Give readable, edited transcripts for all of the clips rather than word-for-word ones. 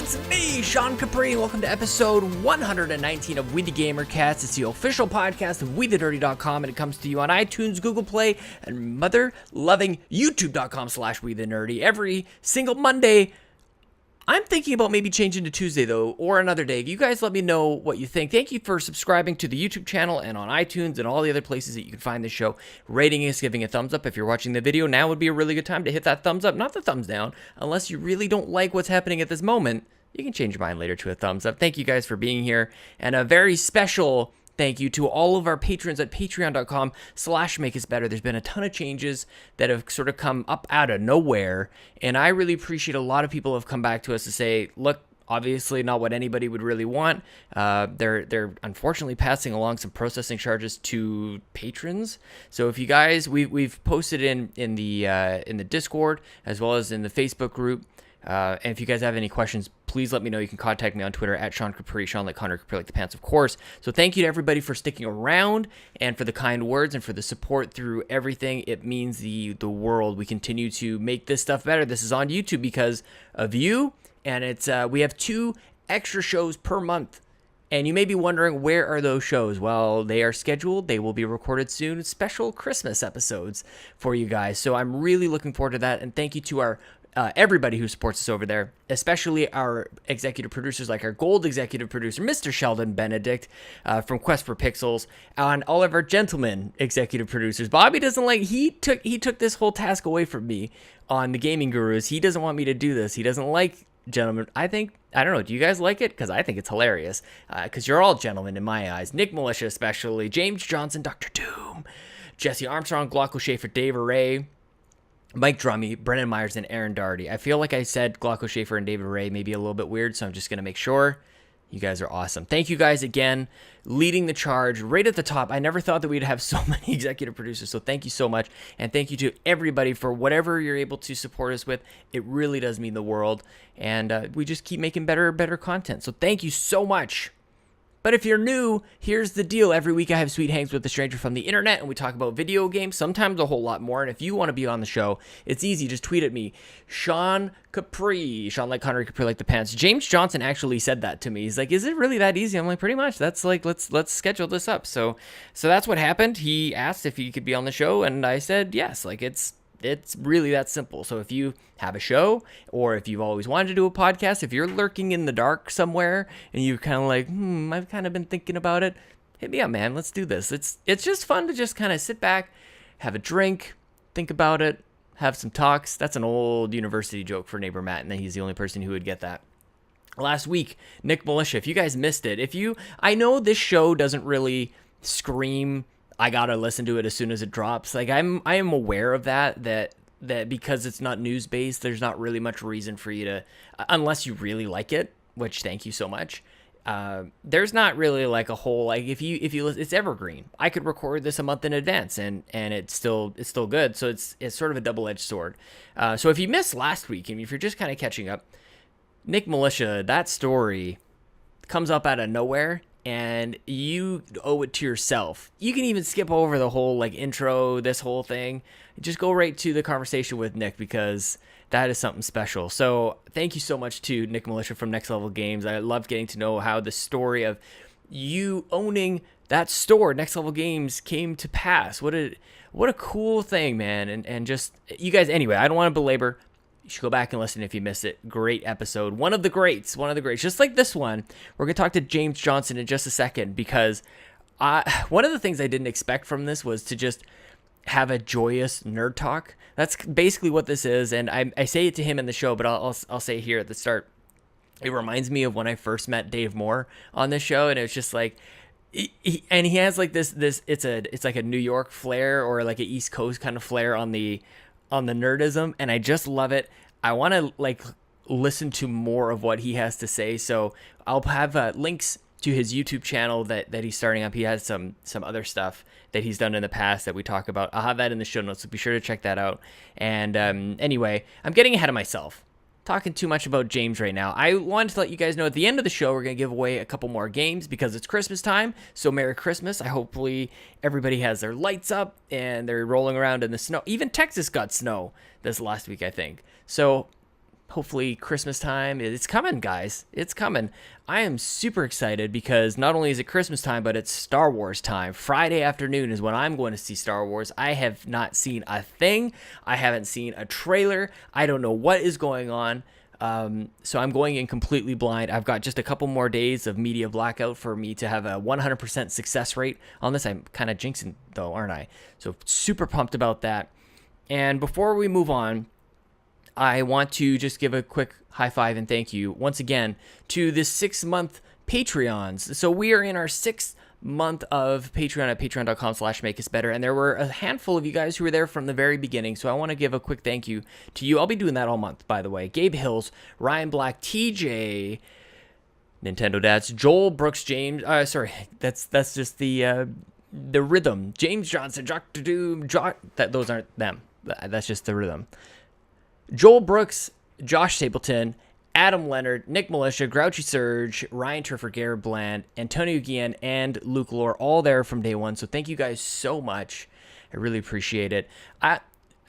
It's me, Sean Capri. Welcome to episode 119 of We the GamerCast. It's the official podcast of WeTheNerdy.com, and it comes to you on iTunes, Google Play, and mother-loving YouTube.com/WeTheNerdy every single Monday. I'm thinking about maybe changing to Tuesday, though, or another day. You guys let me know what you think. Thank you for subscribing to the YouTube channel and on iTunes and all the other places that you can find this show. Rating us, giving a thumbs up. If you're watching the video, now would be a really good time to hit that thumbs up, not the thumbs down. Unless you really don't like what's happening at this moment, you can change your mind later to a thumbs up. Thank you guys for being here. And a very special thank you to all of our patrons at patreon.com/makeusbetter. There's been a ton of changes that have sort of come up out of nowhere, and I really appreciate a lot of people have come back to us to say, look, obviously not what anybody would really want. They're unfortunately passing along some processing charges to patrons. So if you guys, we've posted in the Discord as well as in the Facebook group. And if you guys have any questions, please let me know. You can contact me on Twitter at Sean Capri, Sean like Connor, Capri like the pants, of course. So thank you to everybody for sticking around and for the kind words and for the support through everything. It means the world. We continue to make this stuff better. This is on YouTube because of you, and it's we have 2 extra shows per month. And you may be wondering, where are those shows? Well, they are scheduled. They will be recorded soon. Special Christmas episodes for you guys. So I'm really looking forward to that. And thank you to our everybody who supports us over there, especially our executive producers, like our gold executive producer, Mr. Sheldon Benedict from Quest for Pixels, and all of our gentlemen executive producers. Bobby doesn't like, he took this whole task away from me on the Gaming Gurus. He doesn't want me to do this. He doesn't like gentlemen. I don't know, do you guys like it? Because I think it's hilarious, because you're all gentlemen in my eyes. Nick Milicia especially, James Johnson, Dr. Doom, Jesse Armstrong, Glauco, Shaffer, Dave Ray, Mike Drummie, Brennan Myers, and Aaron Doherty. I feel like I said Glauco, Shaffer, and David Ray maybe a little bit weird, so I'm just going to make sure. You guys are awesome. Thank you guys again, leading the charge right at the top. I never thought that we'd have so many executive producers, so thank you so much. And thank you to everybody for whatever you're able to support us with. It really does mean the world. And we just keep making better and better content. So thank you so much. But if you're new, here's the deal. Every week I have sweet hangs with a stranger from the internet, and we talk about video games, sometimes a whole lot more. And if you want to be on the show, it's easy. Just tweet at me, Sean Capri, Sean like Connor, Capri like the pants. James Johnson actually said that to me. He's like, is it really that easy? I'm like, pretty much. That's like, let's schedule this up. So that's what happened. He asked if he could be on the show, and I said yes. Like, it's really that simple. So if you have a show, or if you've always wanted to do a podcast, if you're lurking in the dark somewhere and you're kind of like, I've kind of been thinking about it, hit me up, man. Let's do this. It's just fun to just kind of sit back, have a drink, think about it, have some talks. That's an old university joke for neighbor Matt, and then he's the only person who would get that. Last week, Nick Milicia, if you guys missed it, I know this show doesn't really scream, I gotta listen to it as soon as it drops. Like, I am aware of that because it's not news based, there's not really much reason for you to, unless you really like it, which thank you so much. There's not really like a whole, like, if you listen, it's evergreen. I could record this a month in advance and it's still good. So it's sort of a double-edged sword. So if you missed last week and if you're just kind of catching up, Nick Milicia, that story comes up out of nowhere. And you owe it to yourself. You can even skip over the whole like intro, this whole thing. Just go right to the conversation with Nick, because that is something special. So thank you so much to Nick Milicia from Next Level Games. I loved getting to know how the story of you owning that store, Next Level Games, came to pass. What a cool thing, man. And just, you guys, anyway, I don't want to belabor. You should go back and listen if you missed it. Great episode. One of the greats. Just like this one. We're going to talk to James Johnson in just a second, because one of the things I didn't expect from this was to just have a joyous nerd talk. That's basically what this is, and I say it to him in the show, but I'll say here at the start. It reminds me of when I first met Dave Moore on this show, and it's just like, he has like this it's like a New York flair, or like an East Coast kind of flair on the nerdism, and I just love it. I want to like listen to more of what he has to say, so I'll have links to his YouTube channel that he's starting up. He has some other stuff that he's done in the past that we talk about. I'll have that in the show notes, so be sure to check that out. And anyway, I'm getting ahead of myself, talking too much about James right now. I wanted to let you guys know at the end of the show, we're going to give away a couple more games because it's Christmas time. So Merry Christmas. Hopefully everybody has their lights up and they're rolling around in the snow. Even Texas got snow this last week, I think. So hopefully Christmas time. It's coming, guys. It's coming. I am super excited because not only is it Christmas time, but it's Star Wars time. Friday afternoon is when I'm going to see Star Wars. I have not seen a thing. I haven't seen a trailer. I don't know what is going on. So I'm going in completely blind. I've got just a couple more days of media blackout for me to have a 100% success rate on this. I'm kind of jinxing though, aren't I? So super pumped about that. And before we move on, I want to just give a quick high five and thank you once again to the 6-month Patreons. So we are in our 6th month of Patreon at patreon.com/makeusbetter, and there were a handful of you guys who were there from the very beginning, so I want to give a quick thank you to you. I'll be doing that all month, by the way. Gabe Hills, Ryan Black, TJ, Nintendo Dads, Joel Brooks, James, that's just the rhythm. James Johnson, Dr. Doom, those aren't them. That's just the rhythm. Joel Brooks, Josh Stapleton, Adam Leonard, Nick Milicia, Grouchie Serge, Ryan Turford, Garret Bland, Antonio Guillen, and Luke Lore, all there from day one. So thank you guys so much. I really appreciate it. I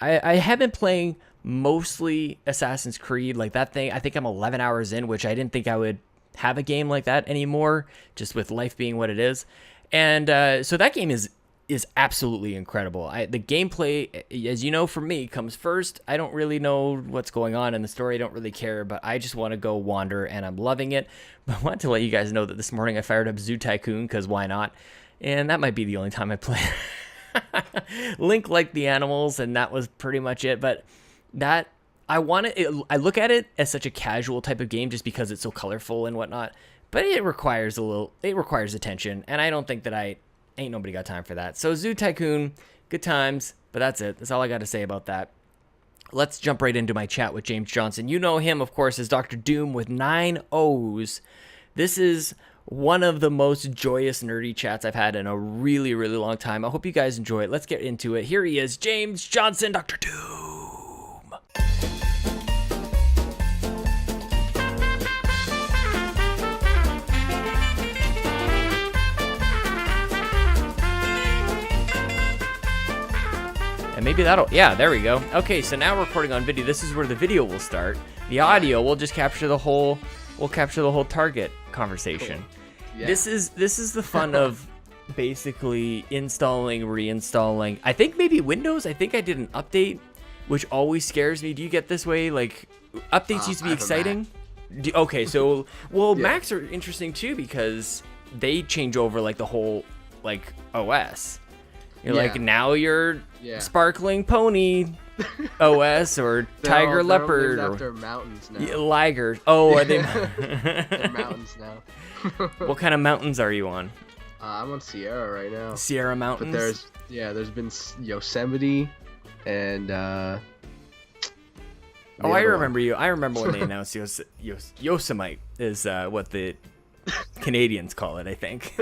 have been playing mostly Assassin's Creed, like that thing. I think I'm 11 hours in, which I didn't think I would have a game like that anymore, just with life being what it is. And so that game is absolutely incredible. The gameplay, as you know, for me, comes first. I don't really know what's going on in the story. I don't really care, but I just want to go wander, and I'm loving it. But I want to let you guys know that this morning I fired up Zoo Tycoon, because why not? And that might be the only time I play. Link liked the animals, and that was pretty much it. But that, I look at it as such a casual type of game just because it's so colorful and whatnot. But it requires attention, and I don't think that ain't nobody got time for that. So Zoo Tycoon, good times, but that's it. That's all I got to say about that. Let's jump right into my chat with James Johnson. You know him, of course, as Dr. Doom with 9 O's. This is one of the most joyous, nerdy chats I've had in a really, really long time. I hope you guys enjoy it. Let's get into it. Here he is, James Johnson, Dr. Doom. And maybe there we go. Okay, so now recording on video. This is where the video will start. The audio will just capture the whole target conversation. Cool. Yeah. This is the fun of basically installing, reinstalling. I think maybe Windows. I think I did an update, which always scares me. Do you get this way? Like, updates used to be exciting. Okay, so yeah. Macs are interesting too because they change over like the whole like OS. You're like, now you're Sparkling Pony OS or Tiger Leopard. They're after mountains now. Liger. Oh, are they? They're mountains now. What kind of mountains are you on? I'm on Sierra right now. Sierra Mountains? But there's been Yosemite and... I remember you. I remember when they announced Yosemite is what the Canadians call it, I think.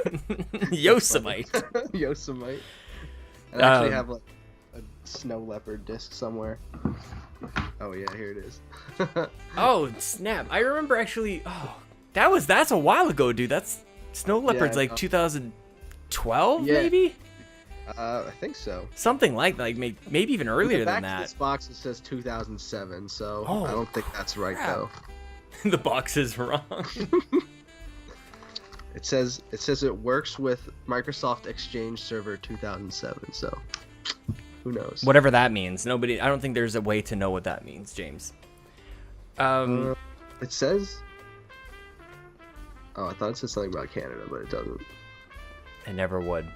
Yosemite. Yosemite. I actually have like a snow leopard disc somewhere. Oh yeah, here it is. Oh snap! I remember actually. Oh, that's a while ago, dude. That's snow leopard's like 2012, maybe. I think so. Something like maybe even earlier than that. Back to this box it says 2007, so I don't think that's right though. The box is wrong. It says it works with Microsoft Exchange Server 2007, so who knows? Whatever that means. I don't think there's a way to know what that means, James. It says... Oh, I thought it said something about Canada, but it doesn't. It never would.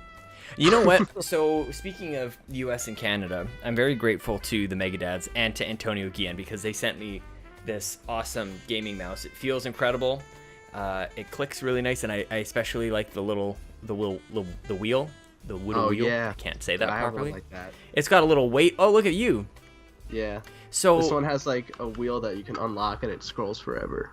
You know what? So, speaking of US and Canada, I'm very grateful to the Megadads and to Antonio Guillen because they sent me this awesome gaming mouse. It feels incredible. It clicks really nice, and I especially like the wheel. Yeah. I can't say that properly. I have one like that. It's got a little weight. Oh, look at you. Yeah. So this one has like a wheel that you can unlock, and it scrolls forever.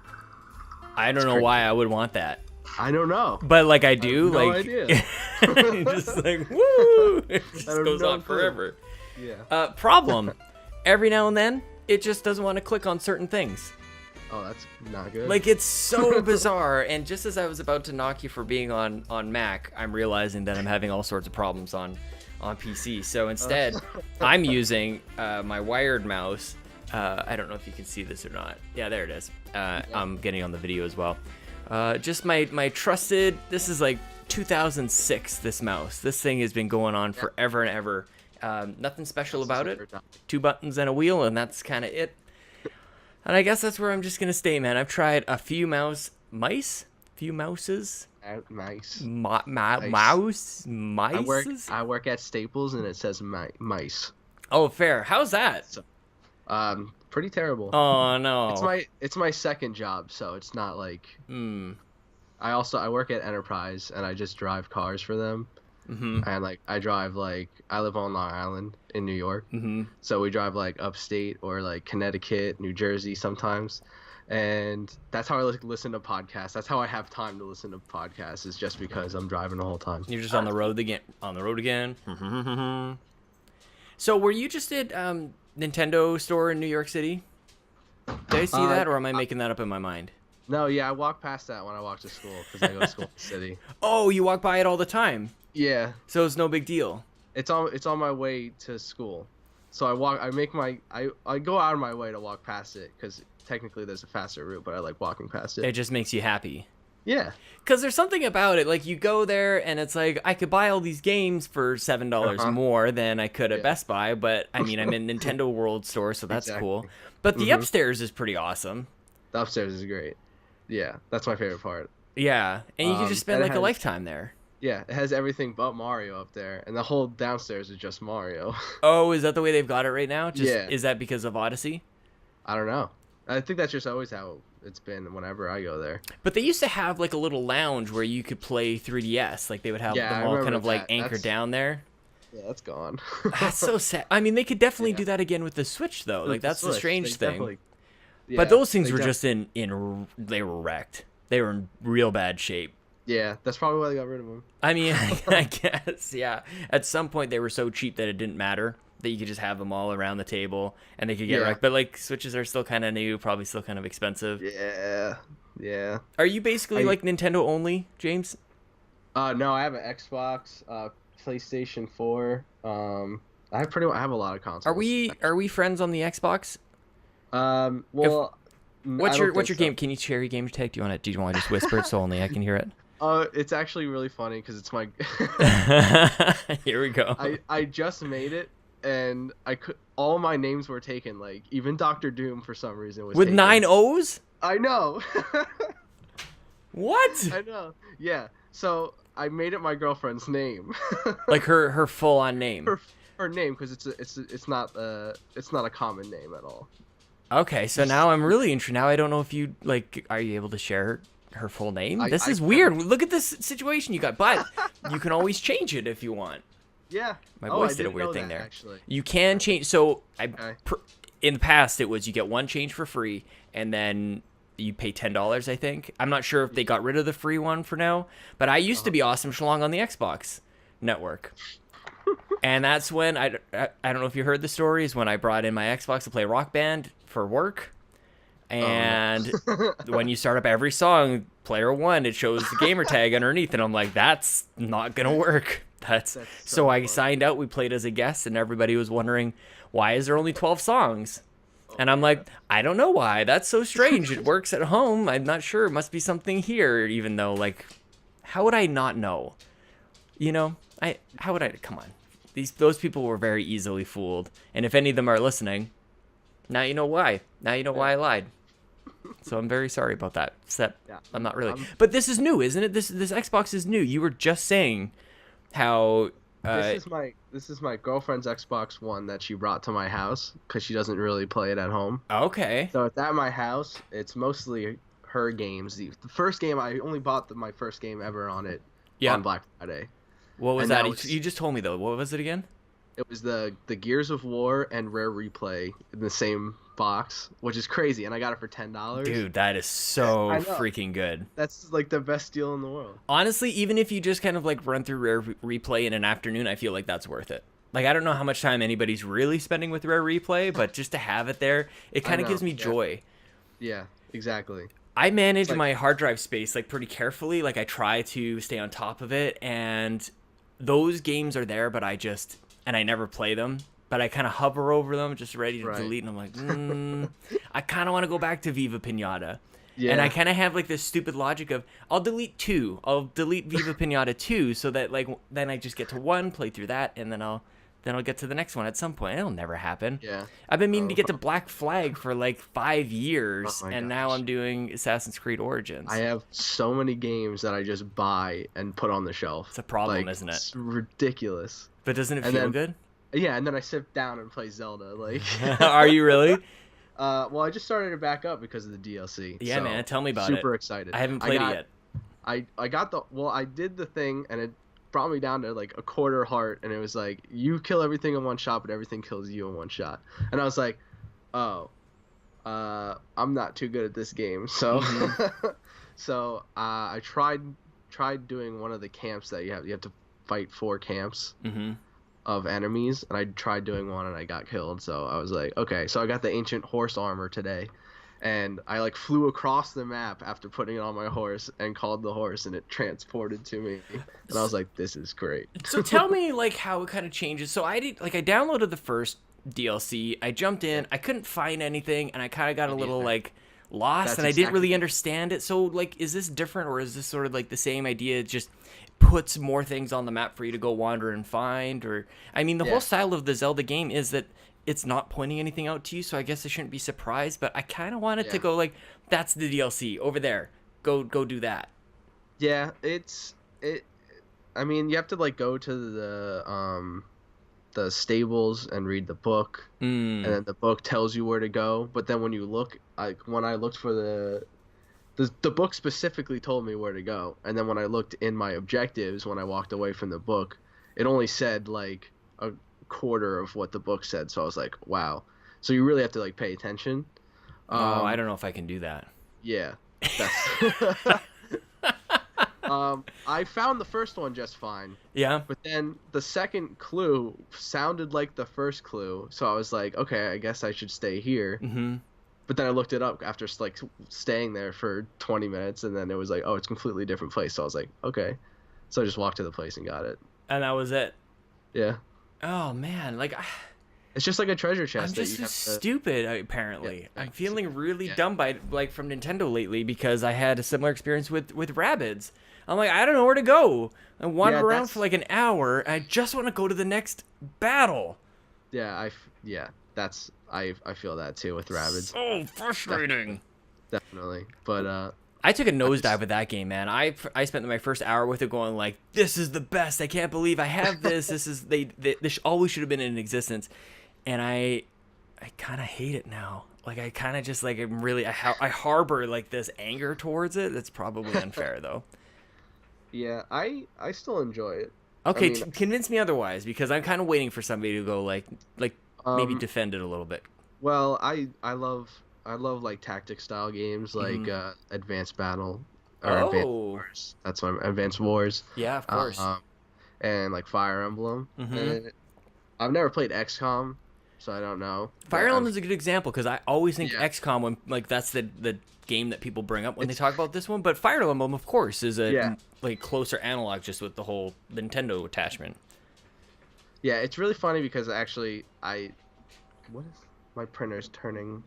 I don't know why I would want that. I don't know. But like I do, no idea. Just like woo, it just goes on forever. Yeah. Problem. Every now and then, it just doesn't want to click on certain things. Oh, that's not good. Like, it's so bizarre, and just as I was about to knock you for being on Mac, I'm realizing that I'm having all sorts of problems on PC. So instead, I'm using my wired mouse I don't know if you can see this or not. Yeah, there it is. I'm getting on the video as well. Just my trusted, this is like 2006, this mouse. This thing has been going on forever and ever. Nothing special about it. 2 buttons and a wheel, and that's kind of it. And I guess that's where I'm just going to stay, man. I've tried a few mouses. Mice. I work at Staples, and it says mice. Oh, fair. How's that? So, pretty terrible. Oh no. It's my second job, so it's not like. I work at Enterprise, and I just drive cars for them. And I drive I live on Long Island in New York, so we drive upstate or Connecticut, New Jersey sometimes, and that's how I listen to podcasts. That's how I have time to listen to podcasts, is just because I'm driving the whole time. You're just on the road again. So were you just at Nintendo store in New York City? Did I see that, or am I making that up in my mind? No, yeah, I walk past that when I walk to school because I go to school in the city. Oh, you walk by it all the time. Yeah. So it's no big deal. It's on my way to school, so I go out of my way to walk past it because technically there's a faster route, but I like walking past it. It just makes you happy. Yeah. Because there's something about it, like you go there and it's like I could buy all these games for $7 more than I could at Best Buy, but I mean I'm in Nintendo World Store, so that's cool. But the upstairs is pretty awesome. The upstairs is great. Yeah, that's my favorite part. Yeah, and you can just spend a lifetime there. Yeah, it has everything but Mario up there, and the whole downstairs is just Mario. Oh, is that the way they've got it right now? Yeah. Is that because of Odyssey? I don't know. I think that's just always how it's been whenever I go there. But they used to have a little lounge where you could play 3DS. Like they would have them all kind of anchored down there. Yeah, that's gone. That's so sad. I mean, they could definitely do that again with the Switch, though. Like that's the strange thing. Yeah, but those things were just they were wrecked. They were in real bad shape. Yeah, that's probably why they got rid of them. I mean, I guess, yeah. At some point, they were so cheap that it didn't matter, that you could just have them all around the table, and they could get wrecked. But, Switches are still kind of new, probably still kind of expensive. Yeah. Are you basically, Nintendo only, James? No, I have an Xbox, PlayStation 4. I have a lot of consoles. Are we friends on the Xbox? Well... What's your game? Can you share your game tag? Do you want to just whisper it so only I can hear it? It's actually really funny because it's my. Here we go. I just made it, and all my names were taken. Even Dr. Doom for some reason was with taken. 9 O's. I know. What? I know. Yeah. So I made it my girlfriend's name. her full on name. Her name, because it's not a common name at all. Okay, so now I'm really interested. Now I don't know if you are you able to share her full name? This is weird. Look at this situation you got, but you can always change it if you want. Yeah. My voice did a weird thing there. Actually. You can change. So in the past it was you get one change for free, and then you pay $10. I think. I'm not sure if they got rid of the free one for now, but I used to be Awesome Schlong on the Xbox network. And that's when I don't know if you heard the stories when I brought in my Xbox to play Rock Band for work, and when you start up every song, player 1, it shows the gamer tag underneath, and I'm like, that's not gonna work. That's so I signed out. We played as a guest, and everybody was wondering why is there only 12 songs, and I'm like, I don't know why. That's so strange. It works at home. I'm not sure. It must be something here, even though how would I not know? How would I? Come on. Those people were very easily fooled. And if any of them are listening, now you know why. Now you know why I lied. So I'm very sorry about that. I'm not really. But this is new, isn't it? This Xbox is new. You were just saying how. This is my girlfriend's Xbox One that she brought to my house because she doesn't really play it at home. Okay. So it's at my house. It's mostly her games. The first game, I only bought my first game ever on it on Black Friday. What was that? You just told me, though. What was it again? It was the Gears of War and Rare Replay in the same box, which is crazy, and I got it for $10. Dude, that is so freaking good. That's the best deal in the world. Honestly, even if you just kind of run through Rare Replay in an afternoon, I feel like that's worth it. I don't know how much time anybody's really spending with Rare Replay, but just to have it there, it kind of gives me joy. Yeah, exactly. I manage my hard drive space pretty carefully. I try to stay on top of it, and those games are there, but I never play them but I kind of hover over them, just ready to Right. delete, and I'm like, I kind of want to go back to Viva Pinata. Yeah. And I kind of have like this stupid logic of I'll delete 2. I'll delete Viva Pinata 2 so that like then I just get to 1, play through that, and then I'll get to the next one at some point. It'll never happen. Yeah. I've been meaning to get to Black Flag for like 5 years, Oh my and now gosh. I'm doing Assassin's Creed Origins. I have so many games that I just buy and put on the shelf. It's a problem, Like, isn't it? It's ridiculous. But doesn't it And feel then- good? Yeah, and then I sit down and play Zelda. Like, Are you really? well, I just started it back up because of the DLC. Yeah, so man. Tell me about it. Super excited. I haven't played it yet. I got I did the thing, and it brought me down to like a quarter heart, and it was like, you kill everything in one shot, but everything kills you in one shot. And I was like, oh, I'm not too good at this game. So, so I tried doing one of the camps that you have to fight 4 camps of enemies, and I tried doing one and I got killed. So I was like, okay. So I got the ancient horse armor today, and I like flew across the map after putting it on my horse and called the horse, and it transported to me, and I was like, this is great. So tell me like how it kind of changes. So I downloaded the first DLC. I jumped in. I couldn't find anything, and I kind of got a little like lost, That's and I didn't really exactly- understand it. So like, is this different, or is this sort of like the same idea? It just puts more things on the map for you to go wander and find, or I mean, the whole style of the Zelda game is that it's not pointing anything out to you. So I guess I shouldn't be surprised, but I kind of wanted to go like, that's the DLC over there. Go do that. Yeah, I mean, you have to like go to the stables and read the book, and then the book tells you where to go. But then when you look, like when I looked for the book specifically told me where to go, and then when I looked in my objectives when I walked away from the book, it only said like a quarter of what the book said. So I was like, wow. So you really have to like pay attention. I don't know if I can do that. Yeah. That's I found the first one just fine. Yeah. But then the second clue sounded like the first clue, so I was like, okay, I guess I should stay here. But then I looked it up after like staying there for 20 minutes, and then it was like, oh, it's a completely different place. So I was like, okay. So I just walked to the place and got it. And that was it. Yeah. Oh man, like It's just like a treasure I'm chest that just you have to... stupid. Apparently, Yeah, I'm feeling really yeah. dumb by like from Nintendo lately because I had a similar experience with Rabbids. I'm like, I don't know where to go. I wander around that's- for like an hour. I just want to go to the next battle. Yeah, I feel that too with Rabbids. So frustrating. Definitely. But I took a nosedive with that game, man. I spent my first hour with it going like, this is the best. I can't believe I have this. This is this always should have been in existence. And I kind of hate it now. Like I kind of just like I'm really I harbor like this anger towards it. That's probably unfair though. yeah, I still enjoy it. Okay, I mean- convince me otherwise because I'm kind of waiting for somebody to go like maybe Um, defend it a little bit. Well, I love like tactic style games like Advanced Battle or Advanced Oh. Wars. That's what Advanced Wars. Yeah, of course. And like Fire Emblem. And I've never played XCOM, so I don't know. Fire But Emblem is a good example because I always think Yeah. XCOM when like that's the game that people bring up when they talk about this one. But Fire Emblem, of course, is a like closer analog just with the whole Nintendo attachment. Yeah, it's really funny because actually what is my printer's turning?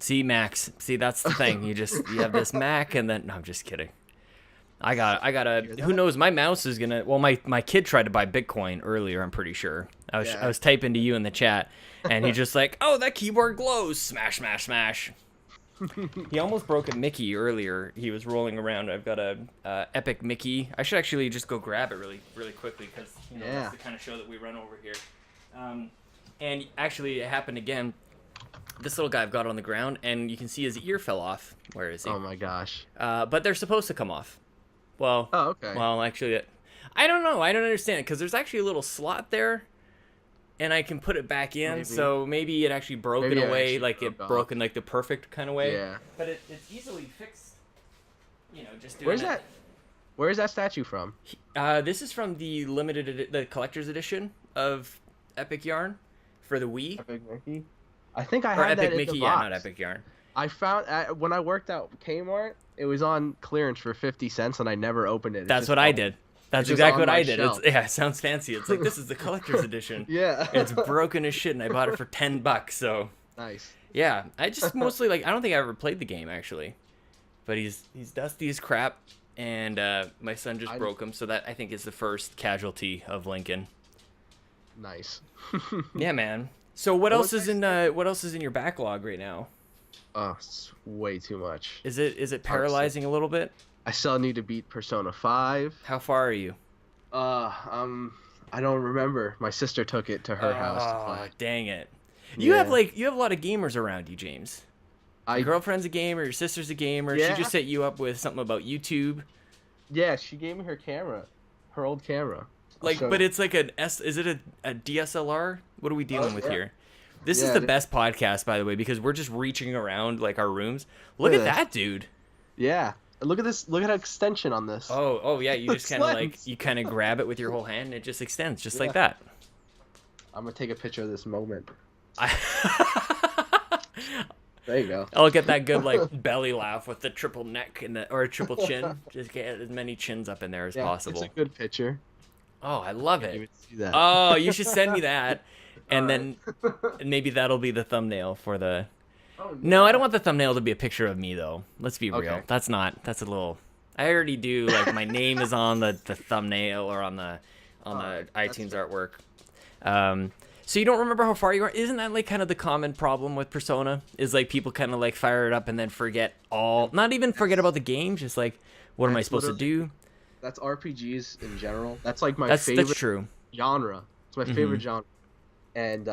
See, Max. See, that's the thing. You have this Mac, and then no, I'm just kidding. I got a. Who knows? My mouse is gonna. Well, my kid tried to buy Bitcoin earlier. I'm pretty sure. I was typing to you in the chat, and he just like, oh, that keyboard glows. Smash, smash, smash. He almost broke a Mickey earlier. He was rolling around. I've got a epic Mickey. I should actually just go grab it really, really quickly because that's the kind of show that we run over here. And actually, it happened again. This little guy I've got on the ground, and you can see his ear fell off. Where is he? Oh my gosh. But they're supposed to come off. Well, Oh, okay. Well, actually, I don't know. I don't understand it because there's actually a little slot there, and I can put it back in. Maybe. So maybe it actually broke Maybe in a it way, actually like it broke broke off. in like the perfect kind of way. Yeah. But it's easily fixed. Just doing Where's it. that? Where is that statue from? This is from the the collector's edition of Epic Yarn for the Wii. Epic Mickey. I think I Or had Epic that Mickey, in the yeah, box. not Epic Yarn. I found when I worked out Kmart, it was on clearance for 50 cents, and I never opened it. It That's just what I fell- did. That's just exactly on what my I did. shelf. It sounds fancy. It's like, this is the collector's edition. Yeah. It's broken as shit, and I bought it for $10. So Nice. yeah, I just mostly like. I don't think I ever played the game actually, but he's dusty as crap, and my son just broke him. So that I think is the first casualty of Lincoln. Nice. Yeah, man. So what else is in your backlog right now? Oh, it's way too much. Is it paralyzing a little bit? I still need to beat Persona 5. How far are you? I don't remember. My sister took it to her house to play. Dang it. You have a lot of gamers around you, James. Your girlfriend's a gamer, your sister's a gamer. Yeah. She just set you up with something about YouTube. Yeah, she gave me her camera. Her old camera. But it's like is it a DSLR? What are we dealing with here? This is the best podcast, by the way, because we're just reaching around like our rooms. Look at that, dude. Yeah. Look at this. Look at an extension on this. Oh yeah. You just kind of grab it with your whole hand, and it just extends, just like that. I'm gonna take a picture of this moment. There you go. I'll get that good like belly laugh with the triple neck or a triple chin. Just get as many chins up in there as possible. It's a good picture. Oh, I love it. Even see that. Oh, you should send me that, and then maybe that'll be the thumbnail for the. Oh, yeah. No, I don't want the thumbnail to be a picture of me though. Let's be real. That's a little. I already do like my name is on the thumbnail or on the iTunes artwork. So you don't remember how far you are? Isn't that like kind of the common problem with Persona? Is like people kind of like fire it up and then forget not even forget about the game, just like what am I supposed to do? That's RPGs in general. That's like my favorite that's true. genre. It's my favorite genre. And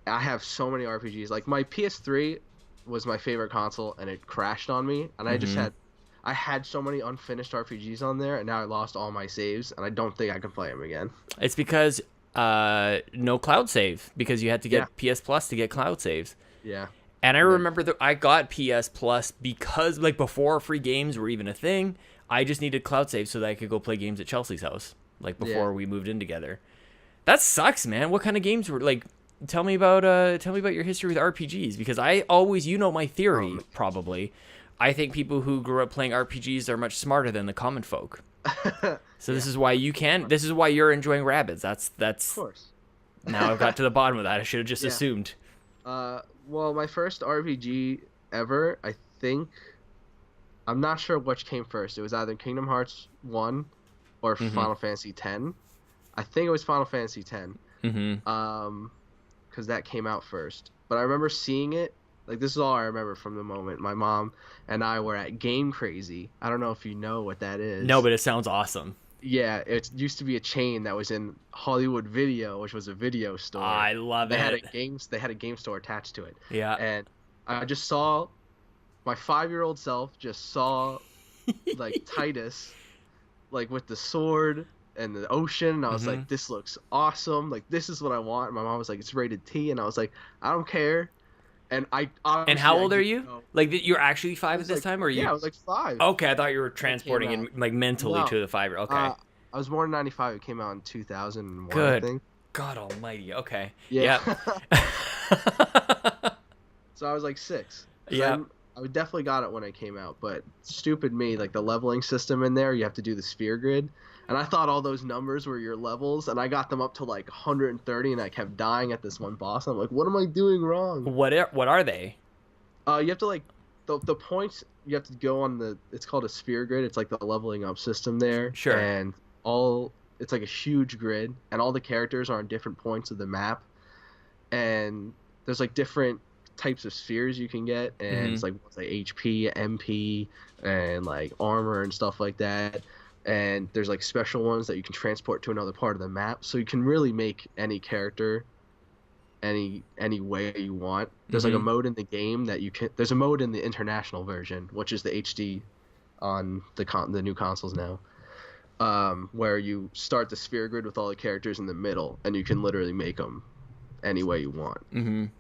I have so many RPGs. Like my PS3 was my favorite console and it crashed on me and I had so many unfinished RPGs on there and now I lost all my saves and I don't think I can play them again. It's because no cloud save because you had to get PS Plus to get cloud saves. Yeah. And I remember that I got PS Plus because like before free games were even a thing, I just needed cloud save so that I could go play games at Chelsea's house like before we moved in together. That sucks, man. What kind of games were like tell me about your history with RPGs because I always my theory probably. I think people who grew up playing RPGs are much smarter than the common folk. So this is why this is why you're enjoying Rabbids. That's of course. Now I've got to the bottom of that. I should have just assumed. Well, my first RPG ever, I think I'm not sure which came first. It was either Kingdom Hearts 1 or Final Fantasy 10. I think it was Final Fantasy 10. Because that came out first. But I remember seeing it. Like, this is all I remember from the moment. My mom and I were at Game Crazy. I don't know if you know what that is. No, but it sounds awesome. Yeah, it used to be a chain that was in Hollywood Video, which was a video store. I love it. They had a game store attached to it. Yeah. And I just saw my 5-year-old self like Titus, like with the sword and the ocean. And I was like, this looks awesome. Like, this is what I want. And my mom was like, it's rated T. And I was like, I don't care. And And how old are you? Like, you're actually 5 at this time, or you? Yeah, I was like 5. Okay, I thought you were transporting in like mentally to the 5-year. Okay. I was born in '95. It came out in 2001. Good. I think. God Almighty. Okay. Yeah. So I was like 6. Yeah. I definitely got it when it came out, but stupid me, like the leveling system in there, you have to do the sphere grid. And I thought all those numbers were your levels, and I got them up to like 130, and I kept dying at this one boss. I'm like, what am I doing wrong? What are they? You have to like the points. You have to go on it's called a sphere grid. It's like the leveling up system there. Sure. And it's like a huge grid, and all the characters are on different points of the map, and there's like different types of spheres you can get, and it's like HP, MP, and like armor and stuff like that. And there's like special ones that you can transport to another part of the map, so you can really make any character any way you want. There's like a mode in the game that you can. There's a mode in the international version, which is the HD on the new consoles now, where you start the sphere grid with all the characters in the middle, and you can literally make them any way you want.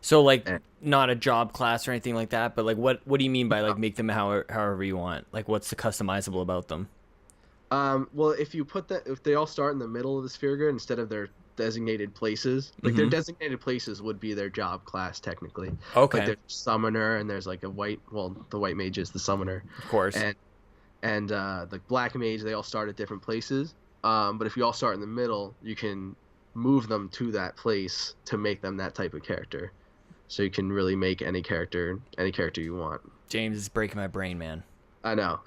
So like not a job class or anything like that, but like what do you mean by like make them however you want? Like what's the customizable about them? Well, if they all start in the middle of the sphere grid instead of their designated places, like their designated places would be their job class technically. Okay. Like there's summoner and there's like the white mage is the summoner. Of course. and the black mage, they all start at different places. But if you all start in the middle, you can move them to that place to make them that type of character. So you can really make any character you want. James is breaking my brain, man. I know.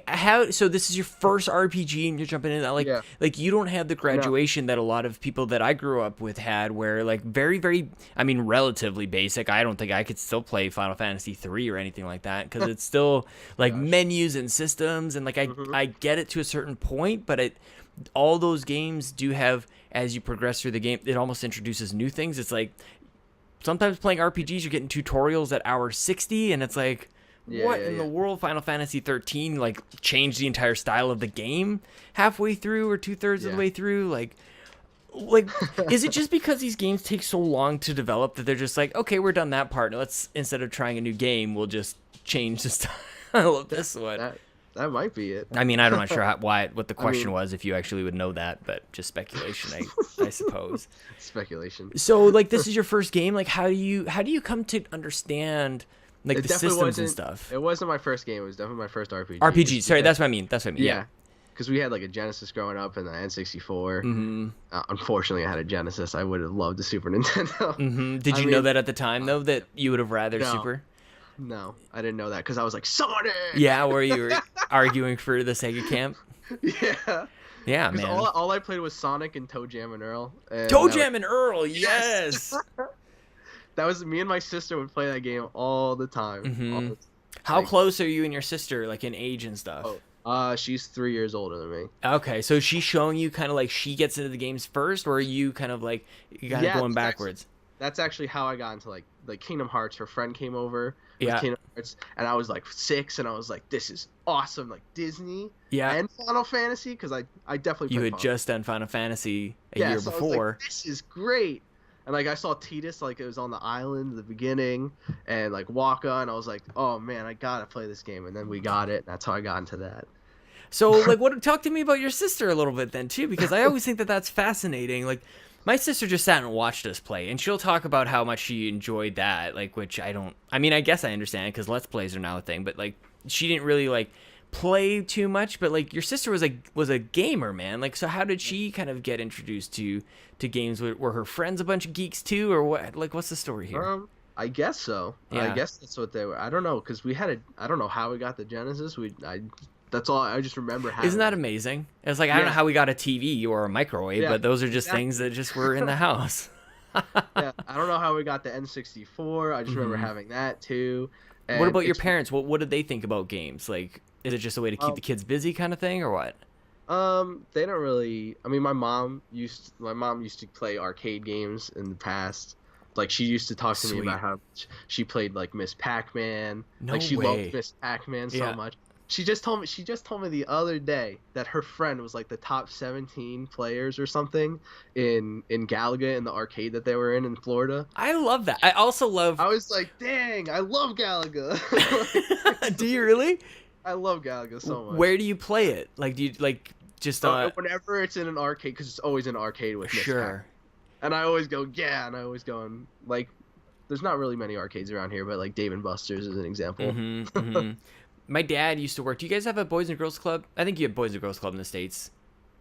How? So this is your first RPG, and you're jumping in. Like you don't have the graduation that a lot of people that I grew up with had, where like very, very, I mean, relatively basic. I don't think I could still play Final Fantasy 3 or anything like that because it's still like menus and systems, and like I get it to a certain point, but all those games do have, as you progress through the game, it almost introduces new things. It's like sometimes playing RPGs, you're getting tutorials at hour 60, and it's like. What in the world? Final Fantasy 13 like changed the entire style of the game halfway through or 2/3 of the way through. Like is it just because these games take so long to develop that they're just like, okay, we're done that part. Let's, instead of trying a new game, we'll just change the style of this one. That might be it. I mean, I'm not sure what the question was, if you actually would know that, but just speculation, I suppose. Speculation. So like, this is your first game. Like, how do you come to understand? Like the systems and stuff. It wasn't my first game. It was definitely my first RPG. RPG. Sorry, that's what I mean. Yeah. Because we had like a Genesis growing up and the N64. Mm-hmm. Unfortunately, I had a Genesis. I would have loved the Super Nintendo. Mm-hmm. Did you know that at the time, though, that you would have rather Super? No, I didn't know that because I was like, Sonic! Yeah, where you were arguing for the Sega camp? Yeah. Yeah, man. All I played was Sonic and Toe Jam and Earl. Toe Jam and Earl, yes! That was me and my sister would play that game all the time. Mm-hmm. How close are you and your sister, like in age and stuff? She's 3 years older than me. Okay, so she's showing you kind of like she gets into the games first, or are you kind of like going backwards? That's actually how I got into like Kingdom Hearts. Her friend came over with Kingdom Hearts, and I was like 6, and I was like, this is awesome, like Disney and Final Fantasy, because I definitely you had just done Final Fantasy a year before. I was like, this is great. And, like, I saw Tidus, like, it was on the island at the beginning, and, like, Waka, and I was like, oh, man, I gotta play this game. And then we got it, and that's how I got into that. So, like, talk to me about your sister a little bit then, too, because I always think that that's fascinating. Like, my sister just sat and watched us play, and she'll talk about how much she enjoyed that, like, which I mean, I guess I understand, because Let's Plays are now a thing, but, like, she didn't really, like, play too much, but like your sister was a gamer, man. Like, so how did she kind of get introduced to games? Were her friends a bunch of geeks too, or what? Like, what's the story here? I guess so. Yeah. I guess that's what they were. I don't know, because I don't know how we got the Genesis. That's all I just remember having. Isn't that amazing? It's like, I don't know how we got a TV or a microwave, but those are just things that just were in the house. I don't know how we got the N64. I just remember having that too. And what about your parents? What did they think about games? Like, is it just a way to keep the kids busy kind of thing, or what? They don't really. I mean, my mom used to play arcade games in the past. Like, she used to talk to me about how she played like Miss Pac-Man. No she way. loved Miss Pac-Man so much. She just told me the other day that her friend was like the top 17 players or something in Galaga in the arcade that they were in Florida. I love that. I also love. I was like, dang, I love Galaga. Do you really? I love Galaga so much. Where do you play it? Like, do you like just whenever it's in an arcade, because it's always in an arcade with Miss Pac. And I always go, and I always go, and like, there's not really many arcades around here, but like Dave & Buster's is an example. My dad used to work. Do you guys have a Boys and Girls Club? I think you have Boys and Girls Club in the States.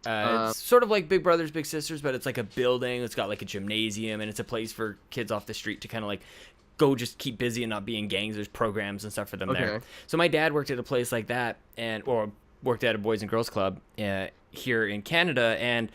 It's sort of like Big Brothers Big Sisters, but it's like a building. It's got like a gymnasium, and it's a place for kids off the street to kind of like go just keep busy and not be in gangs. There's programs and stuff for them there. So my dad worked at a place like that, or worked at a Boys and Girls Club here in Canada, and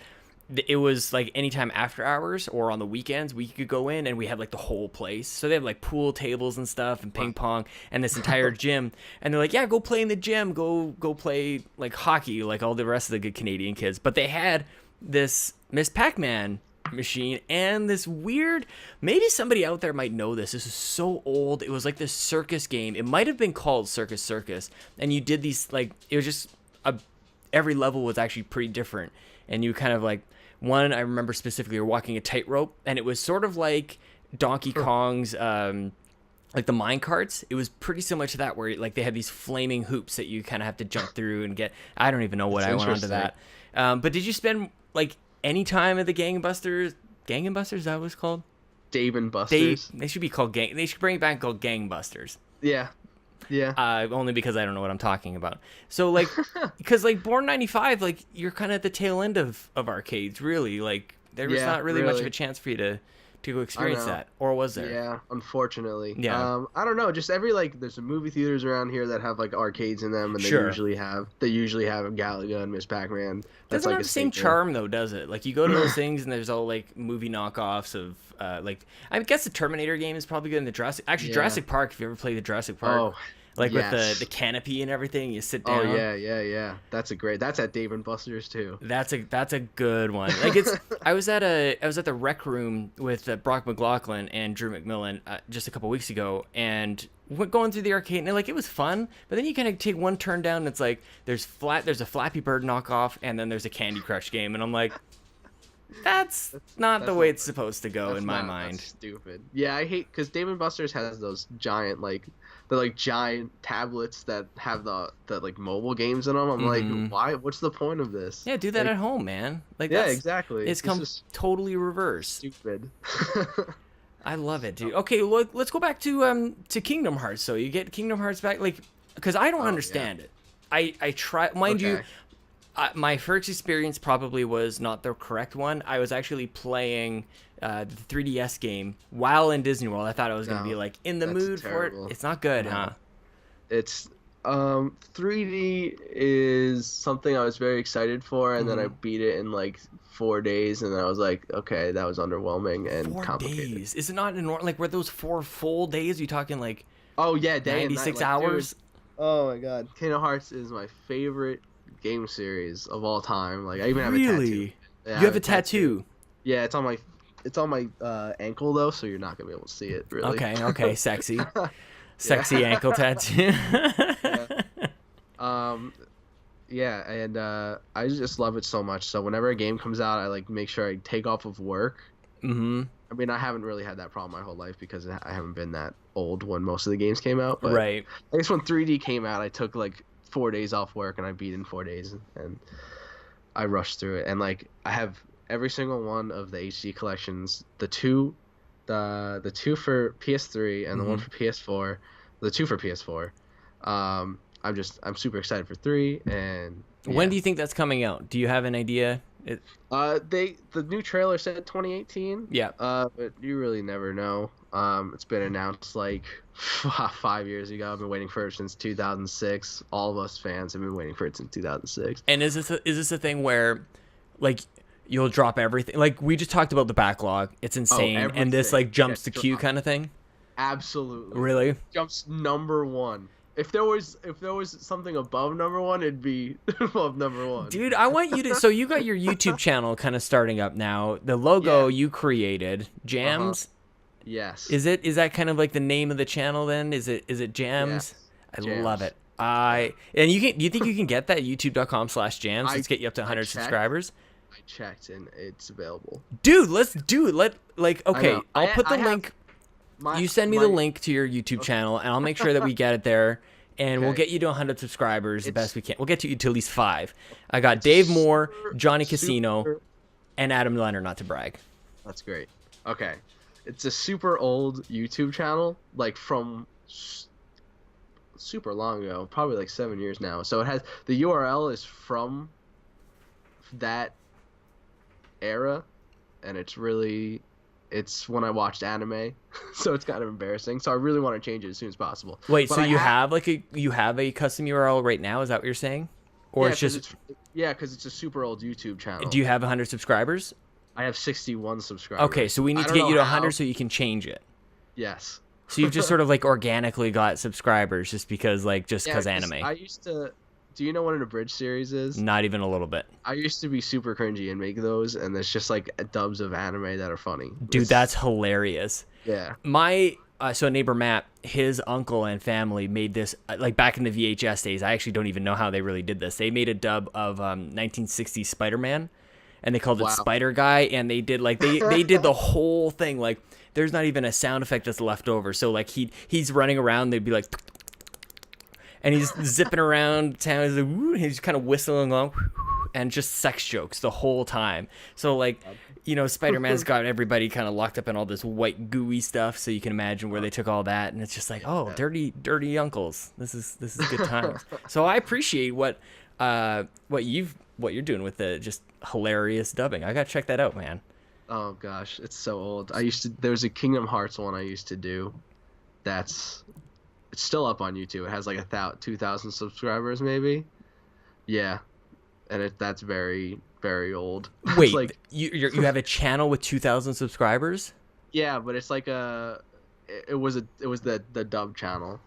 it was like anytime after hours or on the weekends we could go in, and we had like the whole place. So they have like pool tables and stuff and ping pong and this entire gym. And they're like, yeah, go play in the gym, go play like hockey, like all the rest of the good Canadian kids. But they had this Miss Pac-Man machine and this weird, maybe somebody out there might know this is so old. It was like this circus game. It might have been called Circus, and you did these, like, it was just every level was actually pretty different, and you kind of like, one I remember specifically, you're walking a tightrope, and it was sort of like Donkey Kong's like the mine carts. It was pretty similar to that, where like they had these flaming hoops that you kind of have to jump through and get. I don't even know what I went on to that. But did you spend like any time at the Gangbusters? Gangbusters, is that what it's called? Dave and Buster's. They should be called They should bring it back and called Gangbusters. Yeah. Yeah. Only because I don't know what I'm talking about. So like, because like Born 95, like you're kind of at the tail end of arcades, really. Like there was not really much of a chance for you to go experience that, or was there? Yeah, unfortunately. Yeah. I don't know. Just every there's some movie theaters around here that have like arcades in them, and Sure. they usually have Galaga and Miss Pac-Man. That's Doesn't like have a the same staple. charm though, does it? Like you go to those things and there's all like movie knockoffs of like I guess the Terminator game is probably good in the Jurassic Park. If you ever played the Jurassic Park, like with the canopy and everything, you sit down. Oh yeah. That's at Dave and Buster's too. That's a good one. Like I was at the rec room with Brock McLaughlin and Drew McMillan just a couple weeks ago, and going through the arcade, and like it was fun. But then you kind of take one turn down, and it's like there's a Flappy Bird knockoff, and then there's a Candy Crush game, and I'm like, that's not the way it's supposed to go in my mind. That's stupid. Yeah, I hate because Dave and Buster's has those giant giant tablets that have the mobile games in them. I'm like, why? What's the point of this? Yeah, do that at home, man. Like yeah, exactly. It's totally reverse. Stupid. I love it, dude. Okay, let's go back to Kingdom Hearts. So you get Kingdom Hearts back, like, because I don't understand it. I try, mind you. My first experience probably was not the correct one. I was actually playing the 3DS game while in Disney World. I thought I was going to be like in the mood terrible. for it. It's not good, huh? It's 3D is something I was very excited for, and then I beat it in like 4 days, and I was like, okay, that was underwhelming and 4 complicated. days? Is it not like were those 4 full days? Are you talking like day 96 and night, hours? Dude, oh my god, Kingdom Hearts is my favorite game series of all time. Like I even have a tattoo. Yeah, you have a tattoo? Yeah, it's on my ankle though, so you're not gonna be able to see it really. Okay, sexy. Sexy ankle tattoo. And I just love it so much. So whenever a game comes out, I like make sure I take off of work. Mm-hmm. I mean, I haven't really had that problem my whole life because I haven't been that old when most of the games came out. But right. I guess when 3D came out, I took like 4 days off work and I beat it in 4 days, and I rushed through it. And like I have every single one of the HD collections, the two for PS3 and the one for PS4, the 2 for PS4. I'm super excited for 3. And when do you think that's coming out? Do you have an idea? The new trailer said 2018. Yeah. But you really never know. It's been announced like 5 years ago. I've been waiting for it since 2006. All of us fans have been waiting for it since 2006. And is this a thing where, like, you'll drop everything? Like we just talked about the backlog. It's insane, and this like jumps the queue kind of thing. Absolutely. Really? Jumps number 1. If there was something above number 1, it'd be above number 1. Dude, I want you to. So you got your YouTube channel kind of starting up now. The logo you created, Jams. Yes. Is that kind of like the name of the channel then? Is it Jams? Yes. I love it. Do you think you can get that youtube.com/jams? Let's get you up to 100 subscribers. I checked and it's available. Dude, let's do it. Okay, I'll put the link. You send me the link to your YouTube channel, and I'll make sure that we get it there, and we'll get you to 100 subscribers the best we can. We'll get you to at least 5. I got Dave Moore, Johnny Casino, and Adam Leonard, not to brag. That's great. Okay. It's a super old YouTube channel, like from super long ago, probably like 7 years now. So it has the URL is from that era, and it's when I watched anime, so it's kind of embarrassing. So I really want to change it as soon as possible. Wait, but so you have a custom URL right now? Is that what you're saying? Or yeah, it's just because it's a super old YouTube channel. Do you have 100 subscribers? I have 61 subscribers. Okay, so we need to get you to 100 so you can change it. Yes. So you've just sort of like organically got subscribers just because anime. I used to. Do you know what an abridged series is? Not even a little bit. I used to be super cringy and make those, and it's just like dubs of anime that are funny. Dude, that's hilarious. Yeah. My neighbor Matt, his uncle and family made this like back in the VHS days. I actually don't even know how they really did this. They made a dub of 1960s Spider-Man, and they called it Spider Guy, and they did like they did the whole thing. Like there's not even a sound effect that's left over. So like he's running around, they'd be like, and he's zipping around town. He's like, woo, he's kind of whistling along, and just sex jokes the whole time. So like you know, Spider-Man's got everybody kind of locked up in all this white gooey stuff, so you can imagine where they took all that, and it's just like, oh, dirty uncles. This is good times. So I appreciate what you're doing with the just hilarious dubbing. I gotta check that out, man. Oh gosh, it's so old. There was a Kingdom Hearts one I used to do. It's still up on YouTube. It has like 2,000 subscribers maybe. Yeah, and that's very, very old. Wait, like, you have a channel with 2,000 subscribers? Yeah, but it's like it was the dub channel.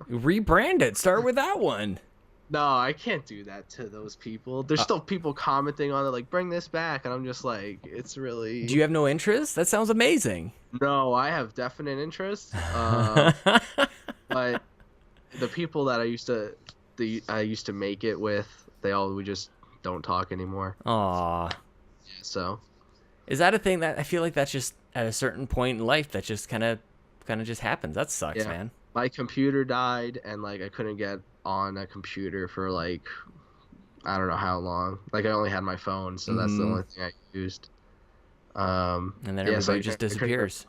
Rebrand it. Start with that one. No, I can't do that to those people. There's still people commenting on it like, bring this back, and I'm just like, it's really. Do you have no interest? That sounds amazing. No, I have definite interest. But the people that I used to make it with, we just don't talk anymore. Aw. Yeah, so. Is that a thing that I feel like that's just at a certain point in life that just kind of just happens? That sucks, man. My computer died, and like I couldn't get on a computer for like I don't know how long. Like I only had my phone, so that's the only thing I used. And then everybody just disappears.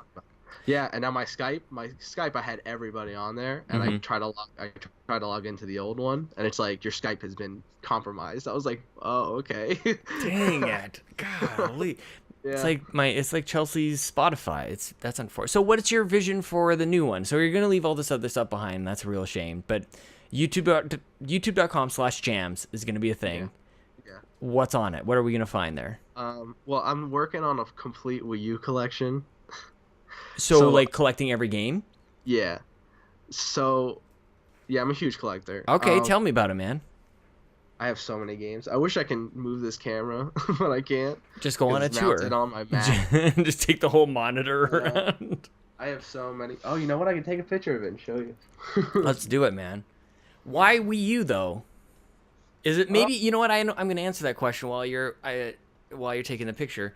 Yeah, and now my Skype, I had everybody on there, and I tried to log into the old one, and it's like your Skype has been compromised. I was like, oh, okay. Dang it, golly. Yeah. It's like Chelsea's Spotify. That's unfortunate. So what's your vision for the new one? So you're gonna leave all this other stuff behind. That's a real shame. But YouTube.com/jams is gonna be a thing. Yeah. What's on it? What are we gonna find there? Well, I'm working on a complete Wii U collection. So like collecting every game? Yeah. So, yeah, I'm a huge collector. Okay, tell me about it, man. I have so many games. I wish I can move this camera, but I can't. Just go on a tour. It's mounted on my Mac. Just take the whole monitor around. I have so many. Oh, you know what? I can take a picture of it and show you. Let's do it, man. Why Wii U though? Is it maybe you know what? I'm going to answer that question while you're taking the picture.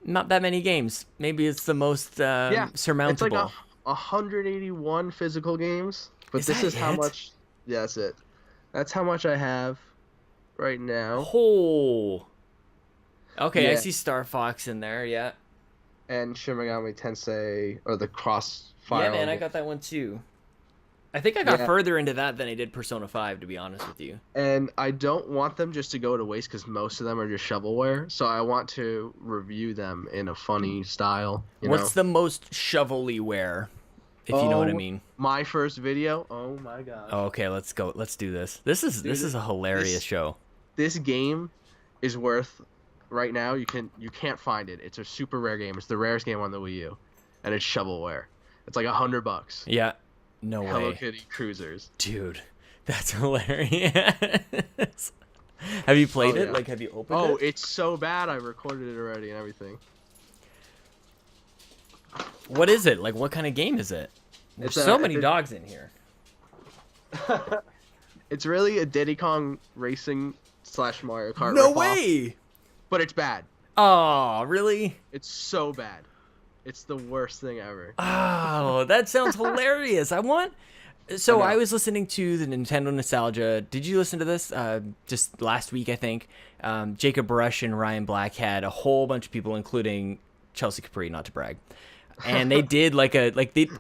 Not that many games. Maybe it's the most surmountable. It's like 181 physical games, but this is how much. Yeah, that's it. That's how much I have right now. Oh. Okay, yeah. I see Star Fox in there. Yeah. And Shin Megami Tensei, or the Crossfire. Yeah, man, I got that one too. I think I got further into that than I did Persona 5, to be honest with you. And I don't want them just to go to waste because most of them are just shovelware. So I want to review them in a funny style. What's the most shovelware, if you know what I mean? My first video. Oh my gosh. Oh, okay, let's go. Let's do this. This is a hilarious show. This game is worth right now. You can't find it. It's a super rare game. It's the rarest game on the Wii U, and it's shovelware. It's like $100. Yeah. No way. Hello Kitty Cruisers. Dude, that's hilarious. Have you played it? Like, have you opened it? Oh, it's so bad. I recorded it already and everything. What is it? Like, what kind of game is it? There's so many dogs in here. It's really a Diddy Kong racing / Mario Kart. No way! But it's bad. Oh, really? It's so bad. It's the worst thing ever. Oh, that sounds hilarious. I was listening to the Nintendo Nostalgia. Did you listen to this? Just last week, I think. Jacob Rush and Ryan Black had a whole bunch of people, including Chelsea Capri, not to brag. And they did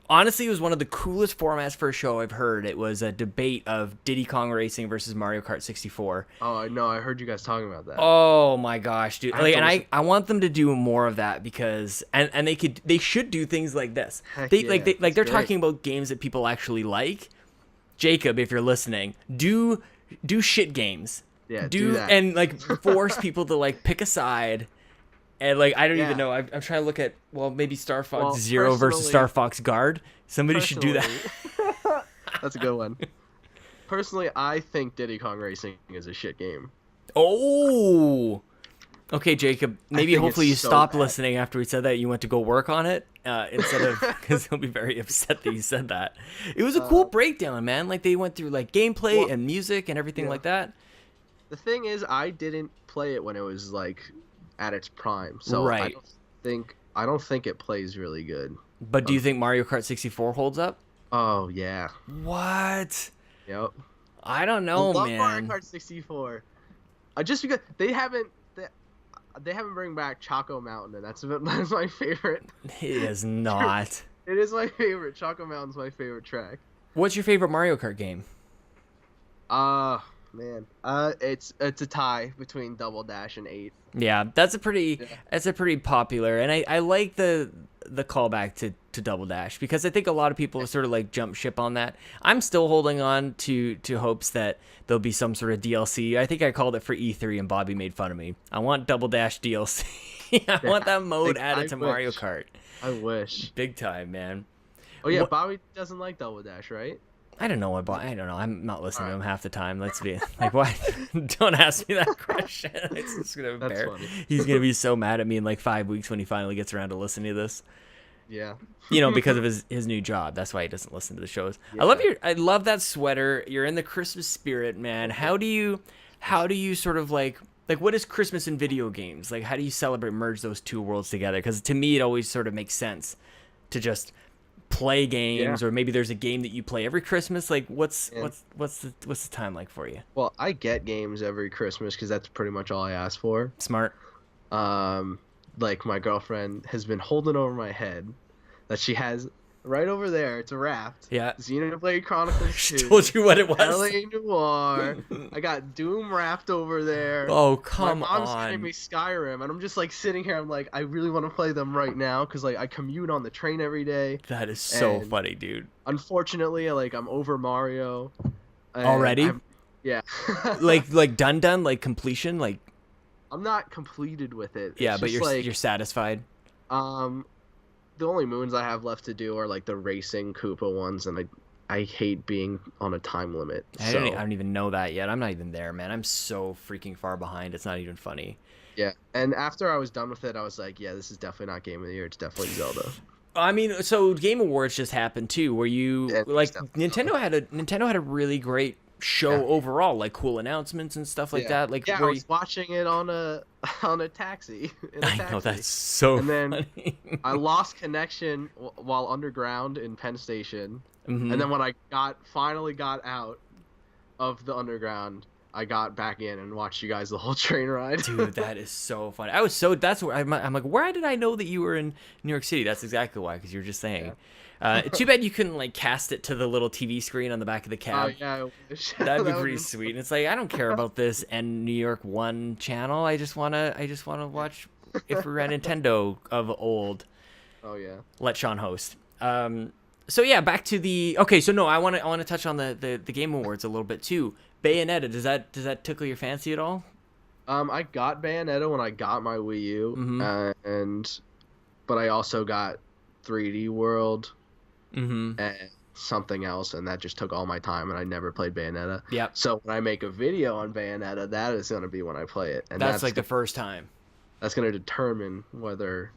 honestly, it was one of the coolest formats for a show I've heard. It was a debate of Diddy Kong Racing versus Mario Kart 64. Oh, I know. I heard you guys talking about that. Oh my gosh, dude. I want them to do more of that because and they should do things like this. They're talking about games that people actually like. Jacob, if you're listening, do shit games. Yeah, do that. And force people to pick a side. And I don't even know. I'm trying to look at maybe Star Fox Zero versus Star Fox Guard. Somebody should do that. That's a good one. Personally, I think Diddy Kong Racing is a shit game. Oh. Okay, Jacob. Maybe hopefully you stopped listening after we said that. You went to go work on it instead of because he'll be very upset that you said that. It was a cool breakdown, man. They went through gameplay and music and everything like that. The thing is, I didn't play it when it was at its prime, so I don't think it plays really good. But do you think Mario Kart 64 holds up? Oh yeah. What? Yep. I don't know, I love man. Mario Kart 64. Just because they haven't. they haven't bring back Choco Mountain, and that's my favorite. It is not. It is my favorite. Choco Mountain's my favorite track. What's your favorite Mario Kart game? Man. It's a tie between Double Dash and 8. Yeah, that's a pretty popular, and I like the callback to Double Dash, because I think a lot of people have sort of like jump ship on that. I'm still holding on to hopes that there'll be some sort of DLC. I think I called it for E3 and Bobby made fun of me. I want Double Dash DLC. I want that mode added to Mario Kart. I wish. Big time, man. Oh yeah, Bobby doesn't like Double Dash, right? I don't know. I don't know. I'm not listening to him half the time. Let's be like, why? Don't ask me that question. It's just gonna embarrass. He's gonna be so mad at me in like 5 weeks when he finally gets around to listening to this. Yeah. Because of his new job. That's why he doesn't listen to the shows. Yeah. I love that sweater. You're in the Christmas spirit, man. How do you sort of like what is Christmas in video games? Like, how do you merge those two worlds together? Because to me, it always sort of makes sense to just play games, or maybe there's a game that you play every Christmas. Like, what's the time like for you? Well, I get games every Christmas because that's pretty much all I ask for. Smart. Like, my girlfriend has been holding over my head that she has right over there. It's a raft. Yeah. Xenoblade Chronicles 2. She told you what it was. LA Noire. I got Doom wrapped over there. Oh, come my mom's on. giving me Skyrim, and I'm just like sitting here. I'm like, I really want to play them right now because like I commute on the train every day. That is so funny, dude. Unfortunately, like I'm over Mario. Already? Yeah. like done, like completion, like. I'm not completed with it. Yeah, it's but you're satisfied. The only moons I have left to do are like the racing Koopa ones, and I hate being on a time limit. I don't even know that yet. I'm not even there, man. I'm so freaking far behind. It's not even funny. Yeah, and after I was done with it, I was like, yeah, this is definitely not Game of the Year. It's definitely Zelda. I mean, so Game Awards just happened too, where Nintendo had a really great show overall, like cool announcements and stuff like that. Like, I was watching it on a taxi. I know, that's so and then funny. I lost connection while underground in Penn Station, Mm-hmm. and then when I finally got out of the underground, I got back in and watched you guys the whole train ride. Dude, that is so funny. That's where I'm like, where did I know that you were in New York City? That's exactly why, because you were just saying. Yeah. Too bad you couldn't like cast it to the little TV screen on the back of the cab. Oh yeah, I wish. That'd be pretty sweet. And it's like, I don't care about this and New York One channel. I just wanna watch if we were at Nintendo of old. Oh yeah. Let Sean host. So yeah, back to the So no, I want to touch on the Game Awards a little bit too. Bayonetta, does that tickle your fancy at all? I got Bayonetta when I got my Wii U, but I also got 3D World. And something else, and that just took all my time, and I never played Bayonetta. Yep. So when I make a video on Bayonetta, that is going to be when I play it, and that's like the first time. That's going to determine whether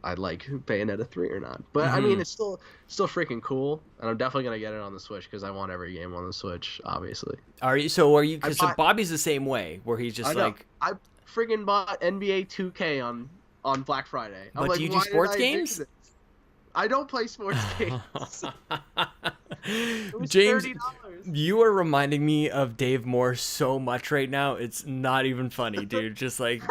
I like Bayonetta 3 or not. But I mean, it's still freaking cool, and I'm definitely going to get it on the Switch because I want every game on the Switch, obviously. Are you? Because Bobby's the same way, where he's just like, I freaking bought NBA 2K on Black Friday. But like, do you do sports games? I don't play sports games. James, $30. you are reminding me of Dave Moore so much right now. It's not even funny, dude. Just like,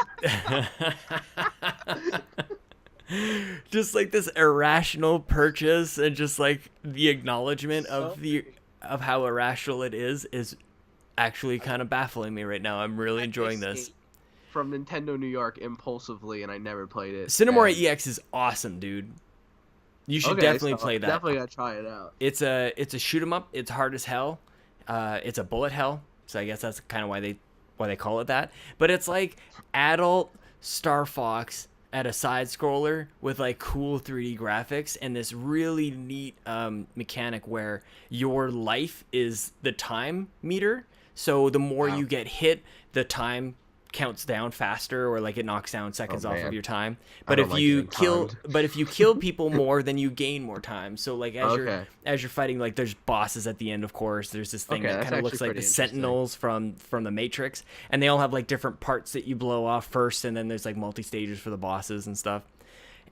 just like this irrational purchase, and just like the acknowledgement of how irrational it is actually kind of baffling me right now. I'm really enjoying this. From Nintendo New York impulsively, and I never played it. Cinemora EX is awesome, dude. You should definitely play that. Definitely gotta try it out. It's a shoot 'em up. It's hard as hell. It's a bullet hell. So I guess that's kind of why they call it that. But it's like adult Star Fox at a side scroller with like cool 3D graphics and this really neat mechanic where your life is the time meter. So the more you get hit, the time counts down faster, or like it knocks down seconds off of your time. But if you kill people more, then you gain more time. So like as you're fighting, like there's bosses at the end, of course. There's this thing that kind of looks like the Sentinels from the Matrix, and they all have like different parts that you blow off first, and then there's like multi stages for the bosses and stuff.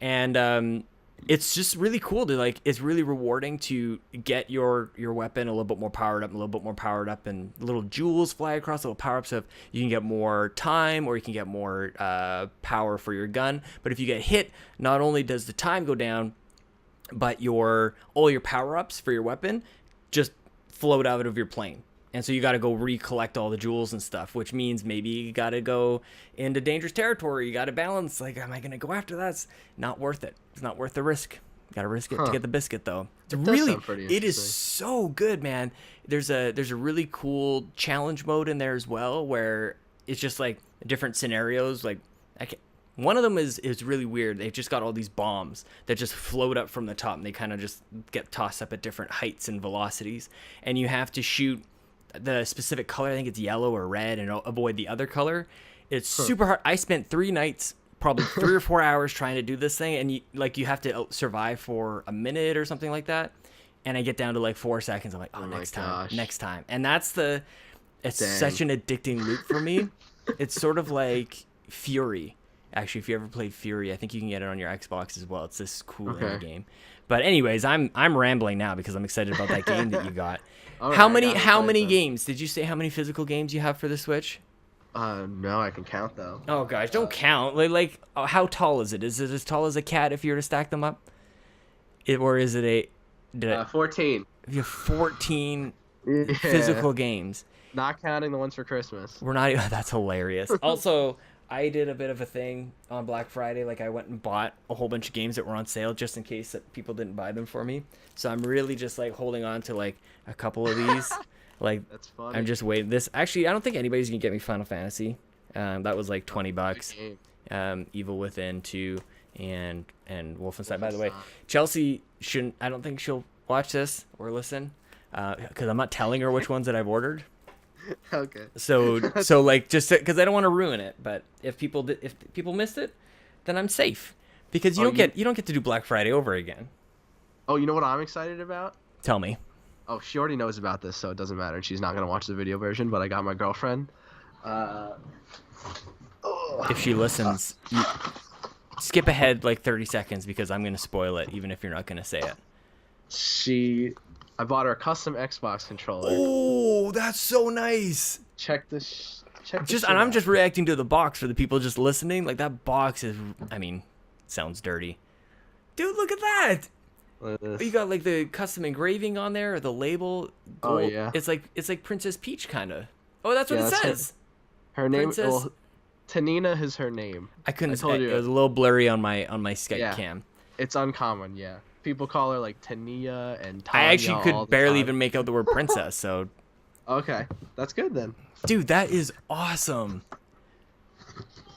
And it's just really cool to like. It's really rewarding to get your weapon a little bit more powered up, and little jewels fly across, little power ups of you can get more time or you can get more power for your gun. But if you get hit, not only does the time go down, but all your power ups for your weapon just float out of your plane. And so you got to go recollect all the jewels and stuff, which means maybe you got to go into dangerous territory. You got to balance. Like, am I going to go after that? It's not worth it. It's not worth the risk. You got to risk it to get the biscuit, though. It is so good, man. There's a really cool challenge mode in there as well, where it's just like different scenarios. Like, one of them is really weird. They've just got all these bombs that just float up from the top, and they kind of just get tossed up at different heights and velocities. And you have to shoot the specific color. I think it's yellow or red, and avoid the other color. It's super hard. I spent 3 nights, probably 3 or 4 hours trying to do this thing, and you have to survive for a minute or something like that. And I get down to like 4 seconds. I'm like, next time. And it's such an addicting loop for me. It's sort of like Fury. Actually, if you ever played Fury, I think you can get it on your Xbox as well. It's this cool indie game. But anyways, I'm rambling now because I'm excited about that game that you got. How many games? Did you say how many physical games you have for the Switch? No, I can count though. Oh gosh, don't count. Like how tall is it? Is it as tall as a cat if you were to stack them up? Or is it 14. You have 14 physical games. Not counting the ones for Christmas. We're not. That's hilarious. Also, I did a bit of a thing on Black Friday. Like, I went and bought a whole bunch of games that were on sale just in case that people didn't buy them for me. So I'm really just like holding on to like a couple of these. Like, that's funny. I'm just waiting. Actually, I don't think anybody's gonna get me Final Fantasy. That was like $20. Evil Within 2 and Wolfenstein. By the way, Chelsea shouldn't. I don't think she'll watch this or listen because I'm not telling her which ones that I've ordered. Okay. So like, just because I don't want to ruin it, but if people missed it, then I'm safe because you don't get to do Black Friday over again. Oh, you know what I'm excited about? Tell me. Oh, she already knows about this, so it doesn't matter. She's not gonna watch the video version, but I got my girlfriend. If she listens, skip ahead like 30 seconds because I'm gonna spoil it, even if you're not gonna say it. I bought her a custom Xbox controller. Oh, that's so nice. Check this. And I'm just reacting to the box for the people just listening. Like, that box is, sounds dirty. Dude, look at that. You got like the custom engraving on there, or the label. Oh yeah. It's like Princess Peach kind of. Oh, that's what it says. Her name. Well, Tanina is her name. I couldn't. It was a little blurry on my Skype cam. It's uncommon. Yeah. People call her like Tania and Tanya. I actually could barely even make out the word princess, so. Okay, that's good then. Dude, that is awesome.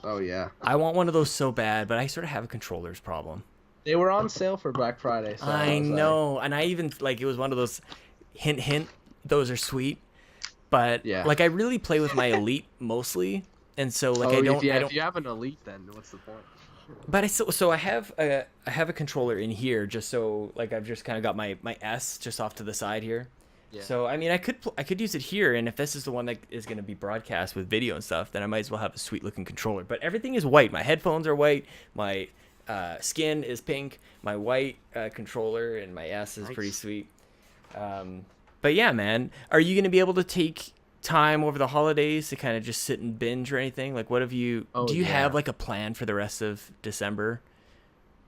Oh yeah. I want one of those so bad, but I sort of have a controller's problem. They were on sale for Black Friday. So I know, and I even it was one of those hint. Those are sweet, but like I really play with my Elite mostly, and so like I don't. If you have an Elite, then what's the point? But I have a controller in here just so like I've just kind of got my S just off to the side here. Yeah. So I could use it here, and if this is the one that is going to be broadcast with video and stuff, then I might as well have a sweet looking controller. But everything is white. My headphones are white. My skin is pink. My white controller and my S is pretty sweet. But yeah, man, are you going to be able to take time over the holidays to kind of just sit and binge or anything? Like, what have you do you have like a plan for the rest of December?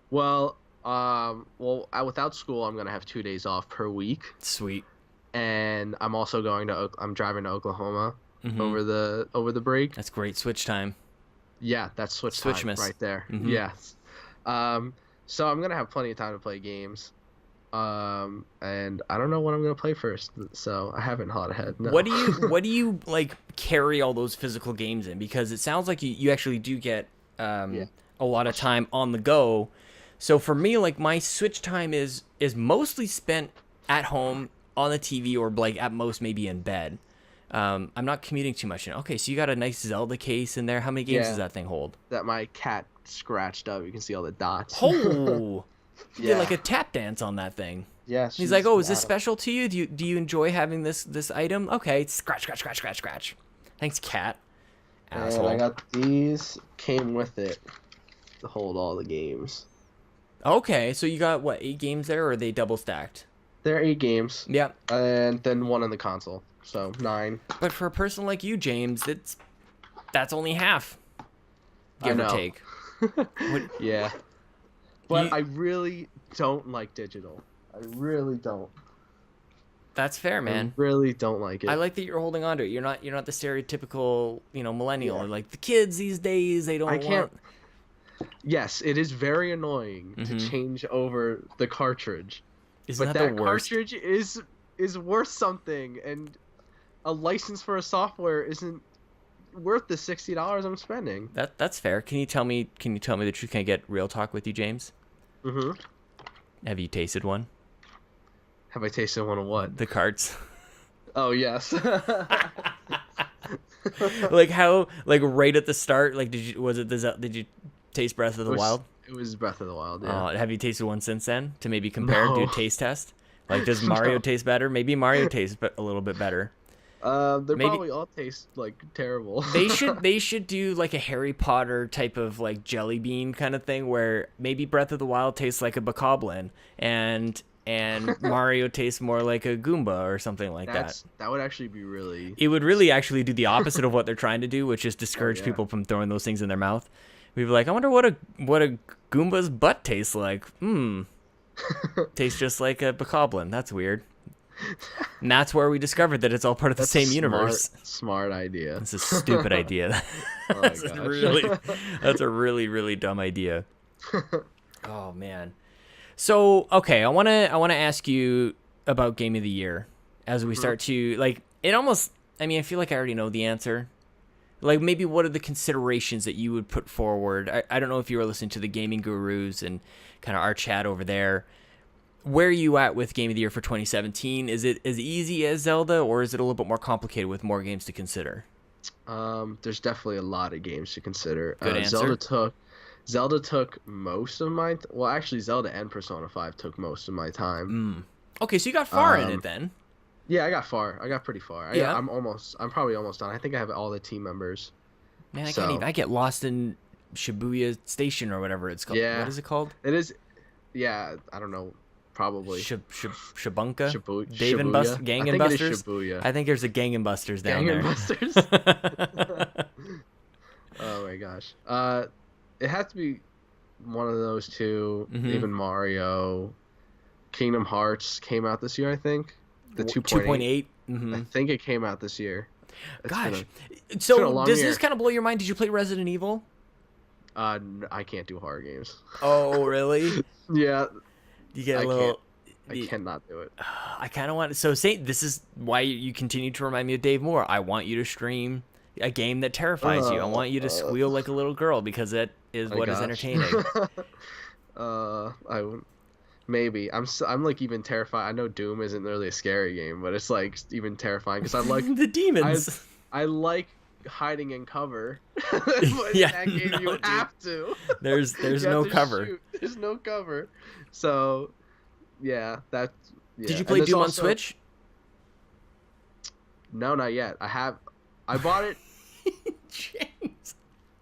Well, without school, I'm gonna have 2 days off per week. Sweet. And I'm also I'm driving to Oklahoma over the break. That's great Switch time. Yeah, that's Switch time right there. Mm-hmm. Yes. So I'm gonna have plenty of time to play games. And I don't know what I'm gonna play first, so I haven't thought ahead. No. What do you like carry all those physical games in? Because it sounds like you actually do get a lot of time on the go. So for me, like my Switch time is mostly spent at home on the TV or like at most maybe in bed. I'm not commuting too much. Okay, so you got a nice Zelda case in there. How many games does that thing hold? That my cat scratched up. You can see all the dots. Oh. You did like a tap dance on that thing. Yes. He's like, "Oh, is this special to you? Do you enjoy having this item? Okay, scratch. Thanks, cat." Asshole. And I got these. Came with it to hold all the games. Okay, so you got what, 8 games there, or are they double stacked? There are 8 games. Yeah. And then 1 on the console, so 9. But for a person like you, James, that's only half, give or take. Yeah. But I really don't like digital. I really don't. That's fair, man. I really don't like it. I like that you're holding on to it. You're not the stereotypical, millennial. Yeah. Like the kids these days, they don't want. Yes, it is very annoying to change over the cartridge. Isn't that the worst? Cartridge is worth something, and a license for a software isn't worth the $60 I'm spending. That's fair. Can you tell me the truth? Can I get real talk with you, James? Mm-hmm. Have you tasted one? Have I tasted one of what? The carts. Oh yes. Like how? Like right at the start? Like did you taste Breath of the Wild? It was Breath of the Wild. Yeah. Have you tasted one since then to maybe compare? Do a taste test? Like does Mario taste better? Maybe Mario tastes a little bit better. They probably all taste like terrible. They should do like a Harry Potter type of like jelly bean kind of thing where maybe Breath of the Wild tastes like a bokoblin and Mario tastes more like a Goomba or something like that. That would actually be really. It would really actually do the opposite of what they're trying to do, which is discourage people from throwing those things in their mouth. We'd be like, I wonder what a Goomba's butt tastes like. Tastes just like a bokoblin. That's weird. And that's where we discovered that it's all part of the same universe. Smart idea. It's a stupid idea. That's a really, really dumb idea. Oh man. So okay, I wanna ask you about Game of the Year as we start to like it almost. I mean, I feel like I already know the answer. Like maybe what are the considerations that you would put forward? I don't know if you were listening to the Gaming Gurus and kind of our chat over there. Where are you at with Game of the Year for 2017? Is it as easy as Zelda, or is it a little bit more complicated with more games to consider? There's definitely a lot of games to consider. Good answer. Zelda took most of my. Well, actually, Zelda and Persona 5 took most of my time. Okay, so you got far in it then. Yeah, I got far. I got pretty far. I'm probably almost done. I think I have all the team members. Man, I get lost in Shibuya Station or whatever it's called. Yeah. What is it called? It is. Yeah, I don't know. Probably Shabunka, Dave and Shibuya. Gang and Busters. Shibuya. I think there's a Gang and Busters down there. Busters. Oh my gosh. It has to be one of those two. Even Mario, Kingdom Hearts came out this year. I think the 2.8. I think it came out this year. Gosh. So does this kind of blow your mind? Did you play Resident Evil? I can't do horror games. Oh really? Yeah. You get a little. I cannot do it. I kind of want to. So, this is why you continue to remind me of Dave Moore. I want you to stream a game that terrifies you. I want you to squeal like a little girl because that is what is entertaining. Maybe I'm like even terrified. I know Doom isn't really a scary game, but it's like even terrifying because I like the demons. I like hiding in cover. But yeah, in that game you have to. There's no cover. Shoot. There's no cover. So, yeah, that's. Yeah. Did you play Doom on Switch? No, not yet. I bought it. James.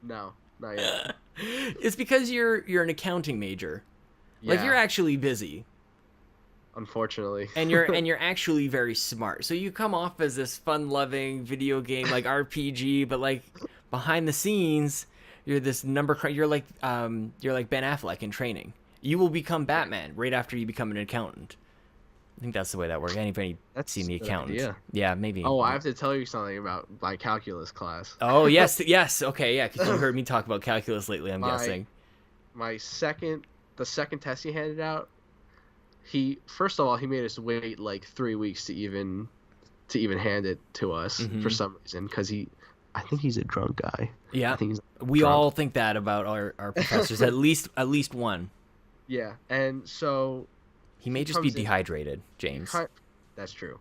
No, not yet. It's because you're an accounting major. Yeah. Like you're actually busy. Unfortunately. And you're actually very smart. So you come off as this fun-loving video game like RPG, but like behind the scenes, you're this you're like Ben Affleck in training. You will become Batman right after you become an accountant. I think that's the way that works. Anybody seen The Accountant? Yeah, maybe. Oh, I have to tell you something about my calculus class. Oh, yes. Okay, yeah, because you heard me talk about calculus lately, I'm guessing. The second test he handed out, first of all, he made us wait like 3 weeks to even hand it to us for some reason, because I think he's a drunk guy. Yeah, we all think that about our professors, at least one. Yeah, and so he may just be dehydrated, James. That's true.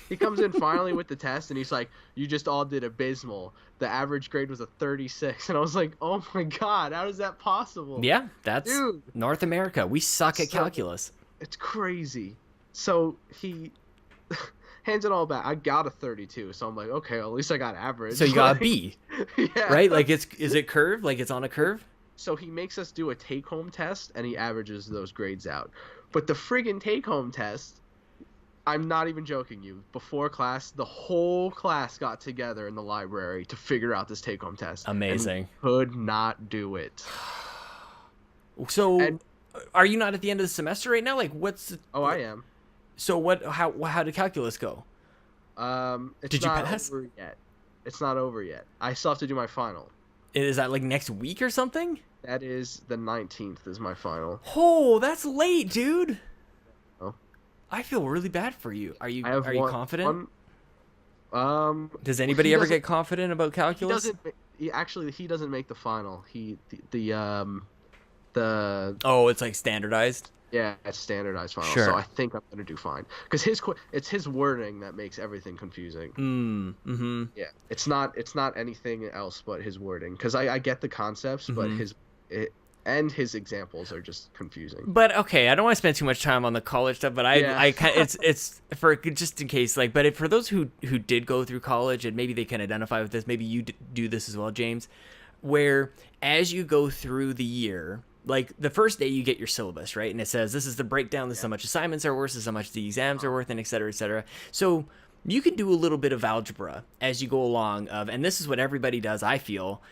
He comes in finally with the test, and he's like, "You just all did abysmal. The average grade was a 36." And I was like, "Oh my god, how is that possible?" Yeah, that's North America. We suck at calculus. It's crazy. So he hands it all back. I got a 32, so I'm like, okay, well, at least I got average. So you got a B. Yeah. Right? Like is it curved? Like it's on a curve? So he makes us do a take-home test, and he averages those grades out. But the friggin' take-home test, I'm not even joking you. Before class, the whole class got together in the library to figure out this take-home test. Amazing. And could not do it. So, are you not at the end of the semester right now? Like, what's... I am. So, how did calculus go? Did you pass? Over yet. It's not over yet. I still have to do my final. Is that like next week or something? That is the 19th is my final. Oh, that's late, dude. Oh. I feel really bad for you. Are you confident? Does anybody ever get confident about calculus? He doesn't make the final. Oh, it's like standardized? Yeah, it's standardized final. Sure. So I think I'm gonna do fine because it's his wording that makes everything confusing. Yeah, it's not anything else but his wording because I get the concepts, but his examples are just confusing. But okay, I don't want to spend too much time on the college stuff, but it's for just in case, like, but for those who did go through college and maybe they can identify with this, maybe you do this as well, James, where as you go through the year. Like, the first day you get your syllabus, right? And it says, this is the breakdown, this is how much assignments are worth, this is how much the exams are worth, and et cetera, et cetera. So you can do a little bit of algebra as you go along and this is what everybody does, I feel.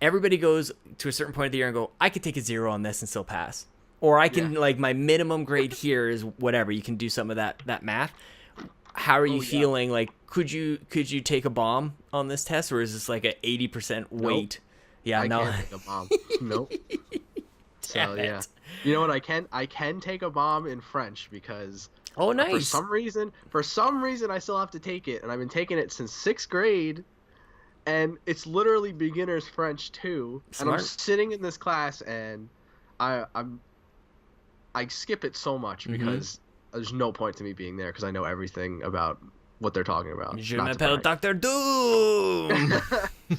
Everybody goes to a certain point of the year and go, I could take a 0 on this and still pass. Or I can, like, my minimum grade here is whatever. You can do some of that math. How are you feeling? Like, could you take a bomb on this test, or is this like an 80% weight? Nope. Yeah, I no. can't take a bomb. Nope. So yeah, you know what? I can take a bomb in French because nice. For some reason, I still have to take it, and I've been taking it since 6th grade, and it's literally beginner's French too. Smart. And I'm sitting in this class, and I skip it so much because there's no point to me being there because I know everything about what they're talking about. Je m'appelle Dr. Doom.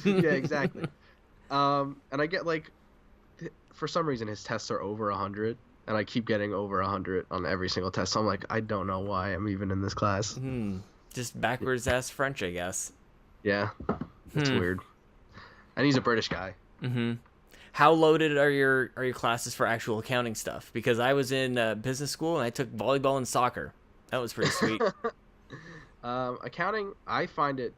Yeah, exactly. And I get like, for some reason his tests are over 100, and I keep getting over 100 on every single test. So I'm like, I don't know why I'm even in this class. Just backwards ass French, I guess. Yeah, it's weird. And he's a British guy. How loaded are your classes for actual accounting stuff? Because I was in business school and I took volleyball and soccer. That was pretty sweet. Accounting, I find it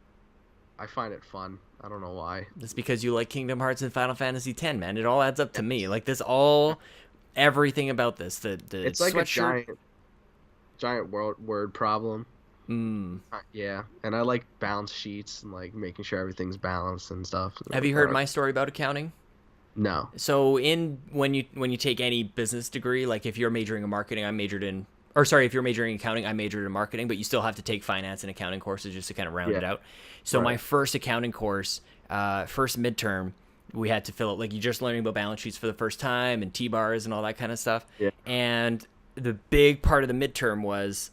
fun. I don't know why. It's because you like Kingdom Hearts and Final Fantasy X, man. It all adds up to me. Like everything about this. It's like sweatshirt. a giant word problem. Yeah, and I like balance sheets and like making sure everything's balanced and stuff. Have you heard my story about accounting? No. So when you take any business degree, like if you're majoring in marketing, if you're majoring in accounting, I majored in marketing, but you still have to take finance and accounting courses just to kind of round it out. So my first accounting course, first midterm, we had to fill out, like, you're just learning about balance sheets for the first time and T-bars and all that kind of stuff. Yeah. And the big part of the midterm was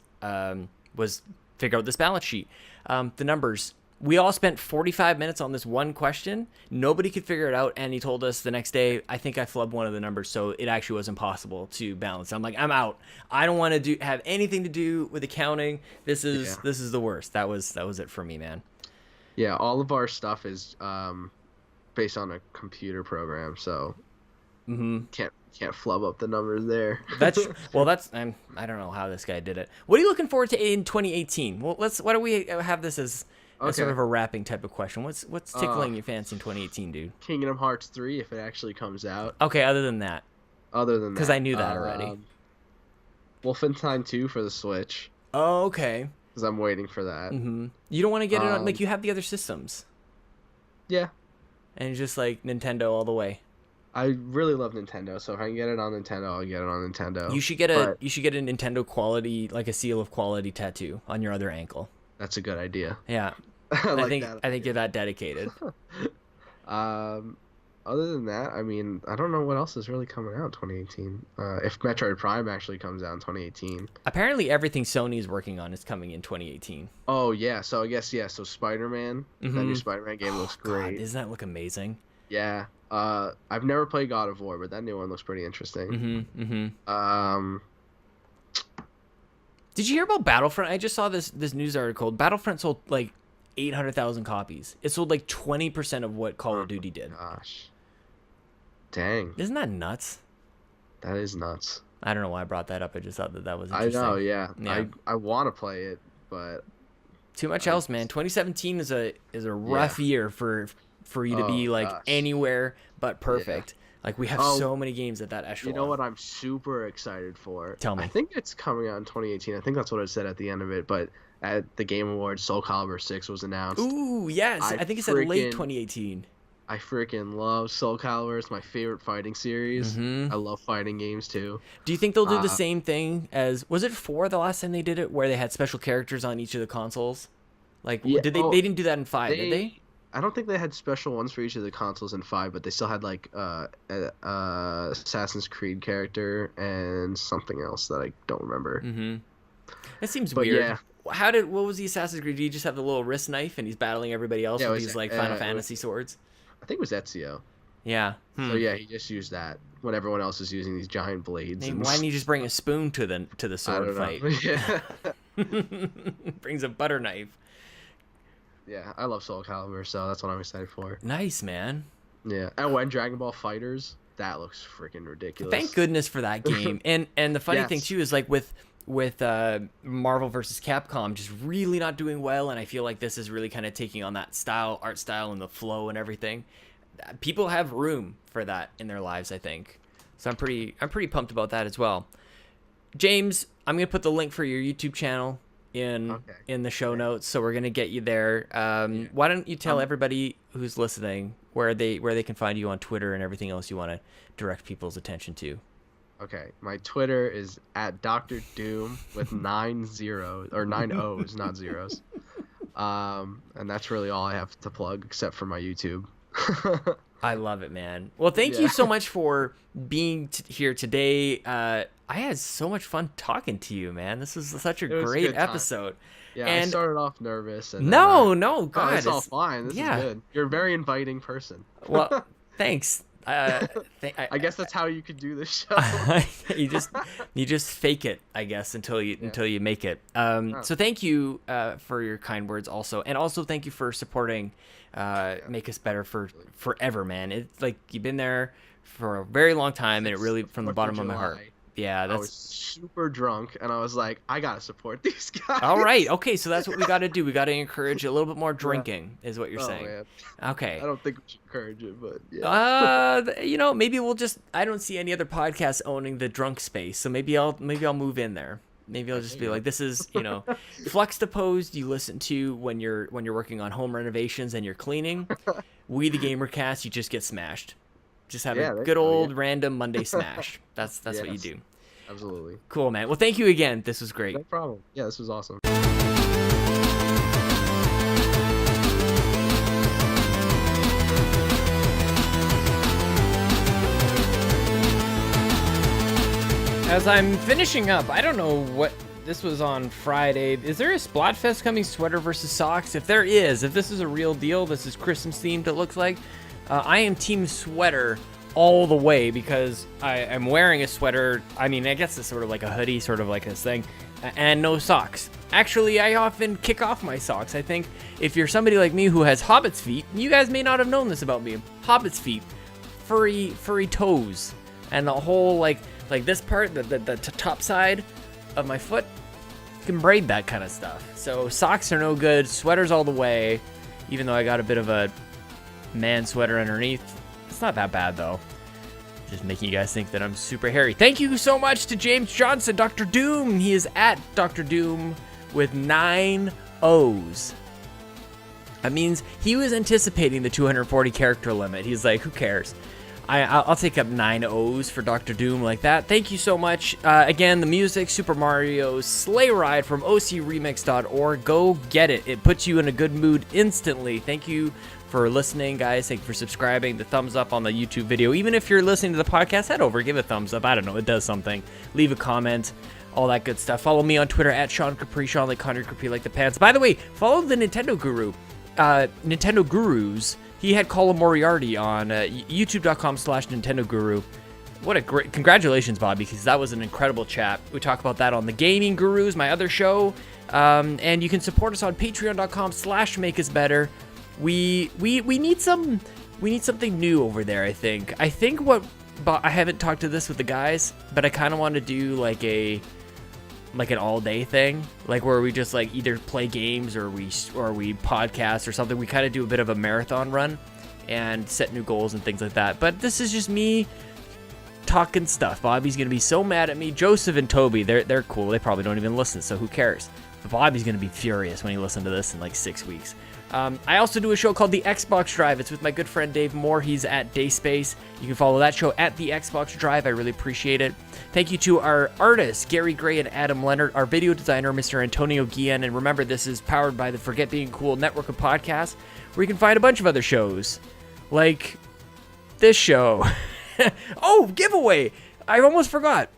figure out this balance sheet. The numbers. We all spent 45 minutes on this one question. Nobody could figure it out, and he told us the next day, I think I flubbed one of the numbers, so it actually was impossible to balance. I'm like, I'm out. I don't want to have anything to do with accounting. This is the worst. That was it for me, man. Yeah, all of our stuff is based on a computer program, so can't flub up the numbers there. I don't know how this guy did it. What are you looking forward to in 2018? Well, why don't we have this as sort of a wrapping type of question. What's tickling your fancy in 2018, dude? Kingdom Hearts 3, if it actually comes out. Okay, other than that. Because I knew that already. Wolfenstein 2 for the Switch. Oh, okay. Because I'm waiting for that. You don't want to get it on, like, you have the other systems. Yeah. And just like Nintendo all the way. I really love Nintendo, so if I can get it on Nintendo, I'll get it on Nintendo. You should get a Nintendo quality, like a seal of quality tattoo on your other ankle. That's a good idea. Yeah. I think you're that dedicated. Other than that, I mean, I don't know what else is really coming out in 2018. If Metroid Prime actually comes out in 2018. Apparently everything Sony's working on is coming in 2018. Oh, yeah. So I guess, so Spider-Man, that new Spider-Man game looks great. God, doesn't that look amazing? Yeah. I've never played God of War, but that new one looks pretty interesting. Did you hear about Battlefront? I just saw this news article. Battlefront sold like 800,000 copies. It sold like 20% of what Call of Duty did. Gosh. Dang. Isn't that nuts? That is nuts. I don't know why I brought that up. I just thought that was I interesting. know, yeah. I want to play it, but too much else, man. 2017 is a rough year for you to be like anywhere but perfect. Like we have so many games at that echelon. You know what I'm super excited for? Tell me. I think it's coming out in 2018. I think that's what it said at the end of it, but at the Game Awards, Soul Calibur 6 was announced. Ooh, yes. I think it said late 2018. I freaking love Soul Calibur. It's my favorite fighting series. I love fighting games too. Do you think they'll do the same thing as... Was it 4 the last time they did it, where they had special characters on each of the consoles? Like, they didn't do that in 5, did they? I don't think they had special ones for each of the consoles in 5, but they still had like Assassin's Creed character and something else that I don't remember. That seems weird. Yeah. What was the Assassin's Creed? Did he just have the little wrist knife and he's battling everybody else with these like Final Fantasy swords? I think it was Ezio. Yeah. So yeah, he just used that when everyone else is using these giant blades. Hey, why didn't you just bring a spoon to the sword fight? Yeah. Brings a butter knife. Yeah, I love Soul Calibur, so that's what I'm excited for. Nice, man. Yeah. And when Dragon Ball FighterZ, that looks freaking ridiculous. Thank goodness for that game. and the funny thing too is like with Marvel versus Capcom just really not doing well, and I feel like this is really kind of taking on that art style and the flow and everything. People have room for that in their lives, I think. So I'm pretty pumped about that as well. James, I'm gonna put the link for your YouTube channel in the show notes, so we're gonna get you there. Why don't you tell everybody who's listening where they can find you on Twitter and everything else you want to direct people's attention to? Okay, my Twitter is at Dr. Doom with 9 zeros or 9 O's, not zeros. And that's really all I have to plug except for my YouTube. I love it, man. Well, thank you so much for being here today. I had so much fun talking to you, man. This was such a great episode. Yeah, and I started off nervous. And God, it's all fine. This is good. You're a very inviting person. Well, thanks. I guess that's how you could do this show. you just fake it, I guess, until you make it. So thank you for your kind words also, and also thank you for supporting Make Us Better for forever, man. It's like you've been there for a very long time, and it really from the bottom of my heart. Yeah, I was super drunk, and I was like, I gotta support these guys. All right, okay, so that's what we got to do. We got to encourage a little bit more drinking, is what you're saying. Man. Okay. I don't think we should encourage it, but yeah. Maybe we'll just. I don't see any other podcasts owning the drunk space, so maybe I'll move in there. Maybe I'll just be like, this is Fluxtaposed you listen to when you're working on home renovations and you're cleaning. We the GamerCast, you just get smashed. Just have a good old random Monday smash. That's what you do. Absolutely. Cool, man. Well, thank you again. This was great. No problem. Yeah, this was awesome. As I'm finishing up, I don't know what this was on Friday. Is there a Splatfest coming, sweater versus socks? If there is, if this is a real deal, this is Christmas themed, it looks like. I am team sweater all the way because I'm wearing a sweater. I mean, I guess it's sort of like a hoodie, sort of like this thing, and no socks. Actually, I often kick off my socks. I think if you're somebody like me who has hobbit's feet, you guys may not have known this about me. Hobbit's feet, furry toes, and the whole like this part, the top side of my foot, can braid that kind of stuff. So socks are no good. Sweaters all the way, even though I got a bit of a man sweater underneath. It's not that bad though. Just making you guys think that I'm super hairy. Thank you so much to James Johnson, Dr. Doom. He is at Dr. Doom with 9 O's. That means he was anticipating the 240 character limit. He's like, who cares? I'll take up 9 O's for Dr. Doom like that. Thank you so much. Again, the music, Super Mario Sleigh Ride from ocremix.org. Go get it. It puts you in a good mood instantly. Thank you for listening, guys. Thank you for subscribing. The thumbs up on the YouTube video. Even if you're listening to the podcast, head over, give a thumbs up. I don't know. It does something. Leave a comment. All that good stuff. Follow me on Twitter at Sean Capri. Sean like Conor Capri like the pants. By the way, follow the Nintendo Guru. Nintendo Gurus. He had Colin Moriarty on youtube.com/Nintendo Guru. What a great, congratulations, Bobby, because that was an incredible chat. We talk about that on the Gaming Gurus, my other show. And you can support us on patreon.com/makeusbetter. We need some we need something new over there, I think. But I haven't talked to this with the guys, but I kind of want to do like an all-day thing, like where we just like either play games or we podcast or something. We kind of do a bit of a marathon run and set new goals and things like that. But this is just me talking stuff. Bobby's gonna be so mad at me. Joseph and Toby, they're cool. They probably don't even listen, so who cares? But Bobby's gonna be furious when he listens to this in like 6 weeks. I also do a show called The Xbox Drive. It's with my good friend Dave Moore. He's at Dayspace. You can follow that show at The Xbox Drive. I really appreciate it. Thank you to our artists, Gary Gray and Adam Leonard, our video designer, Mr. Antonio Guillen. And remember, this is powered by the Forget Being Cool network of podcasts, where you can find a bunch of other shows, like this show. Oh, giveaway! I almost forgot.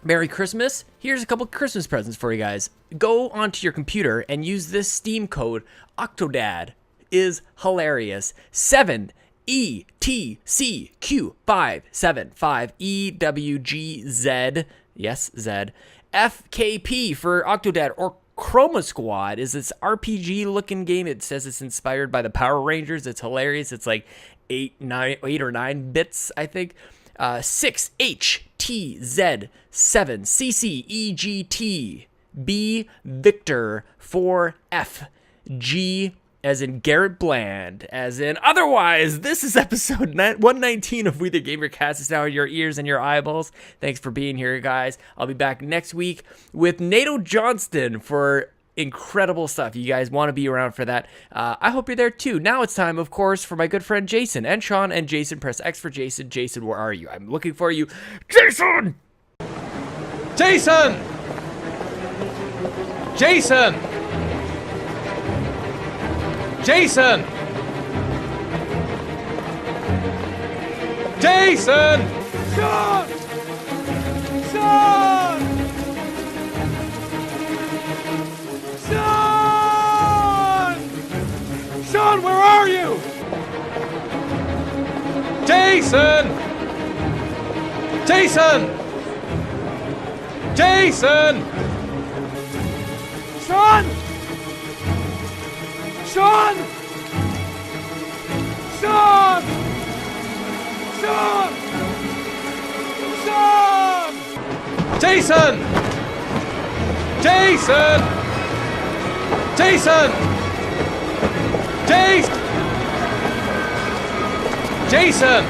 Merry Christmas. Here's a couple Christmas presents for you guys. Go onto your computer and use this Steam code. Octodad is hilarious. 7ETCQ575EWGZ. Yes, Z. FKP for Octodad, or Chroma Squad is this RPG looking game. It says it's inspired by the Power Rangers. It's hilarious. It's like 8 or 9 bits, I think. 6HTZ7 CCEGT B Victor 4F G as in Garret Bland, as in otherwise. This is episode 119 of We the GamerCast. It's now in your ears and your eyeballs. Thanks for being here, guys. I'll be back next week with Nato Johnston for incredible stuff. You guys want to be around for that. I hope you're there too. Now it's time, of course, for my good friend Jason and Sean. And Jason, press X for Jason. Jason, where are you? I'm looking for you. Jason! Jason! Jason! Jason! Jason! Sean! Sean! Sean! Sean, where are you? Jason! Jason! Jason! Sean! Sean! Sean! Sean! Sean! Jason! Jason! Jason! Jason!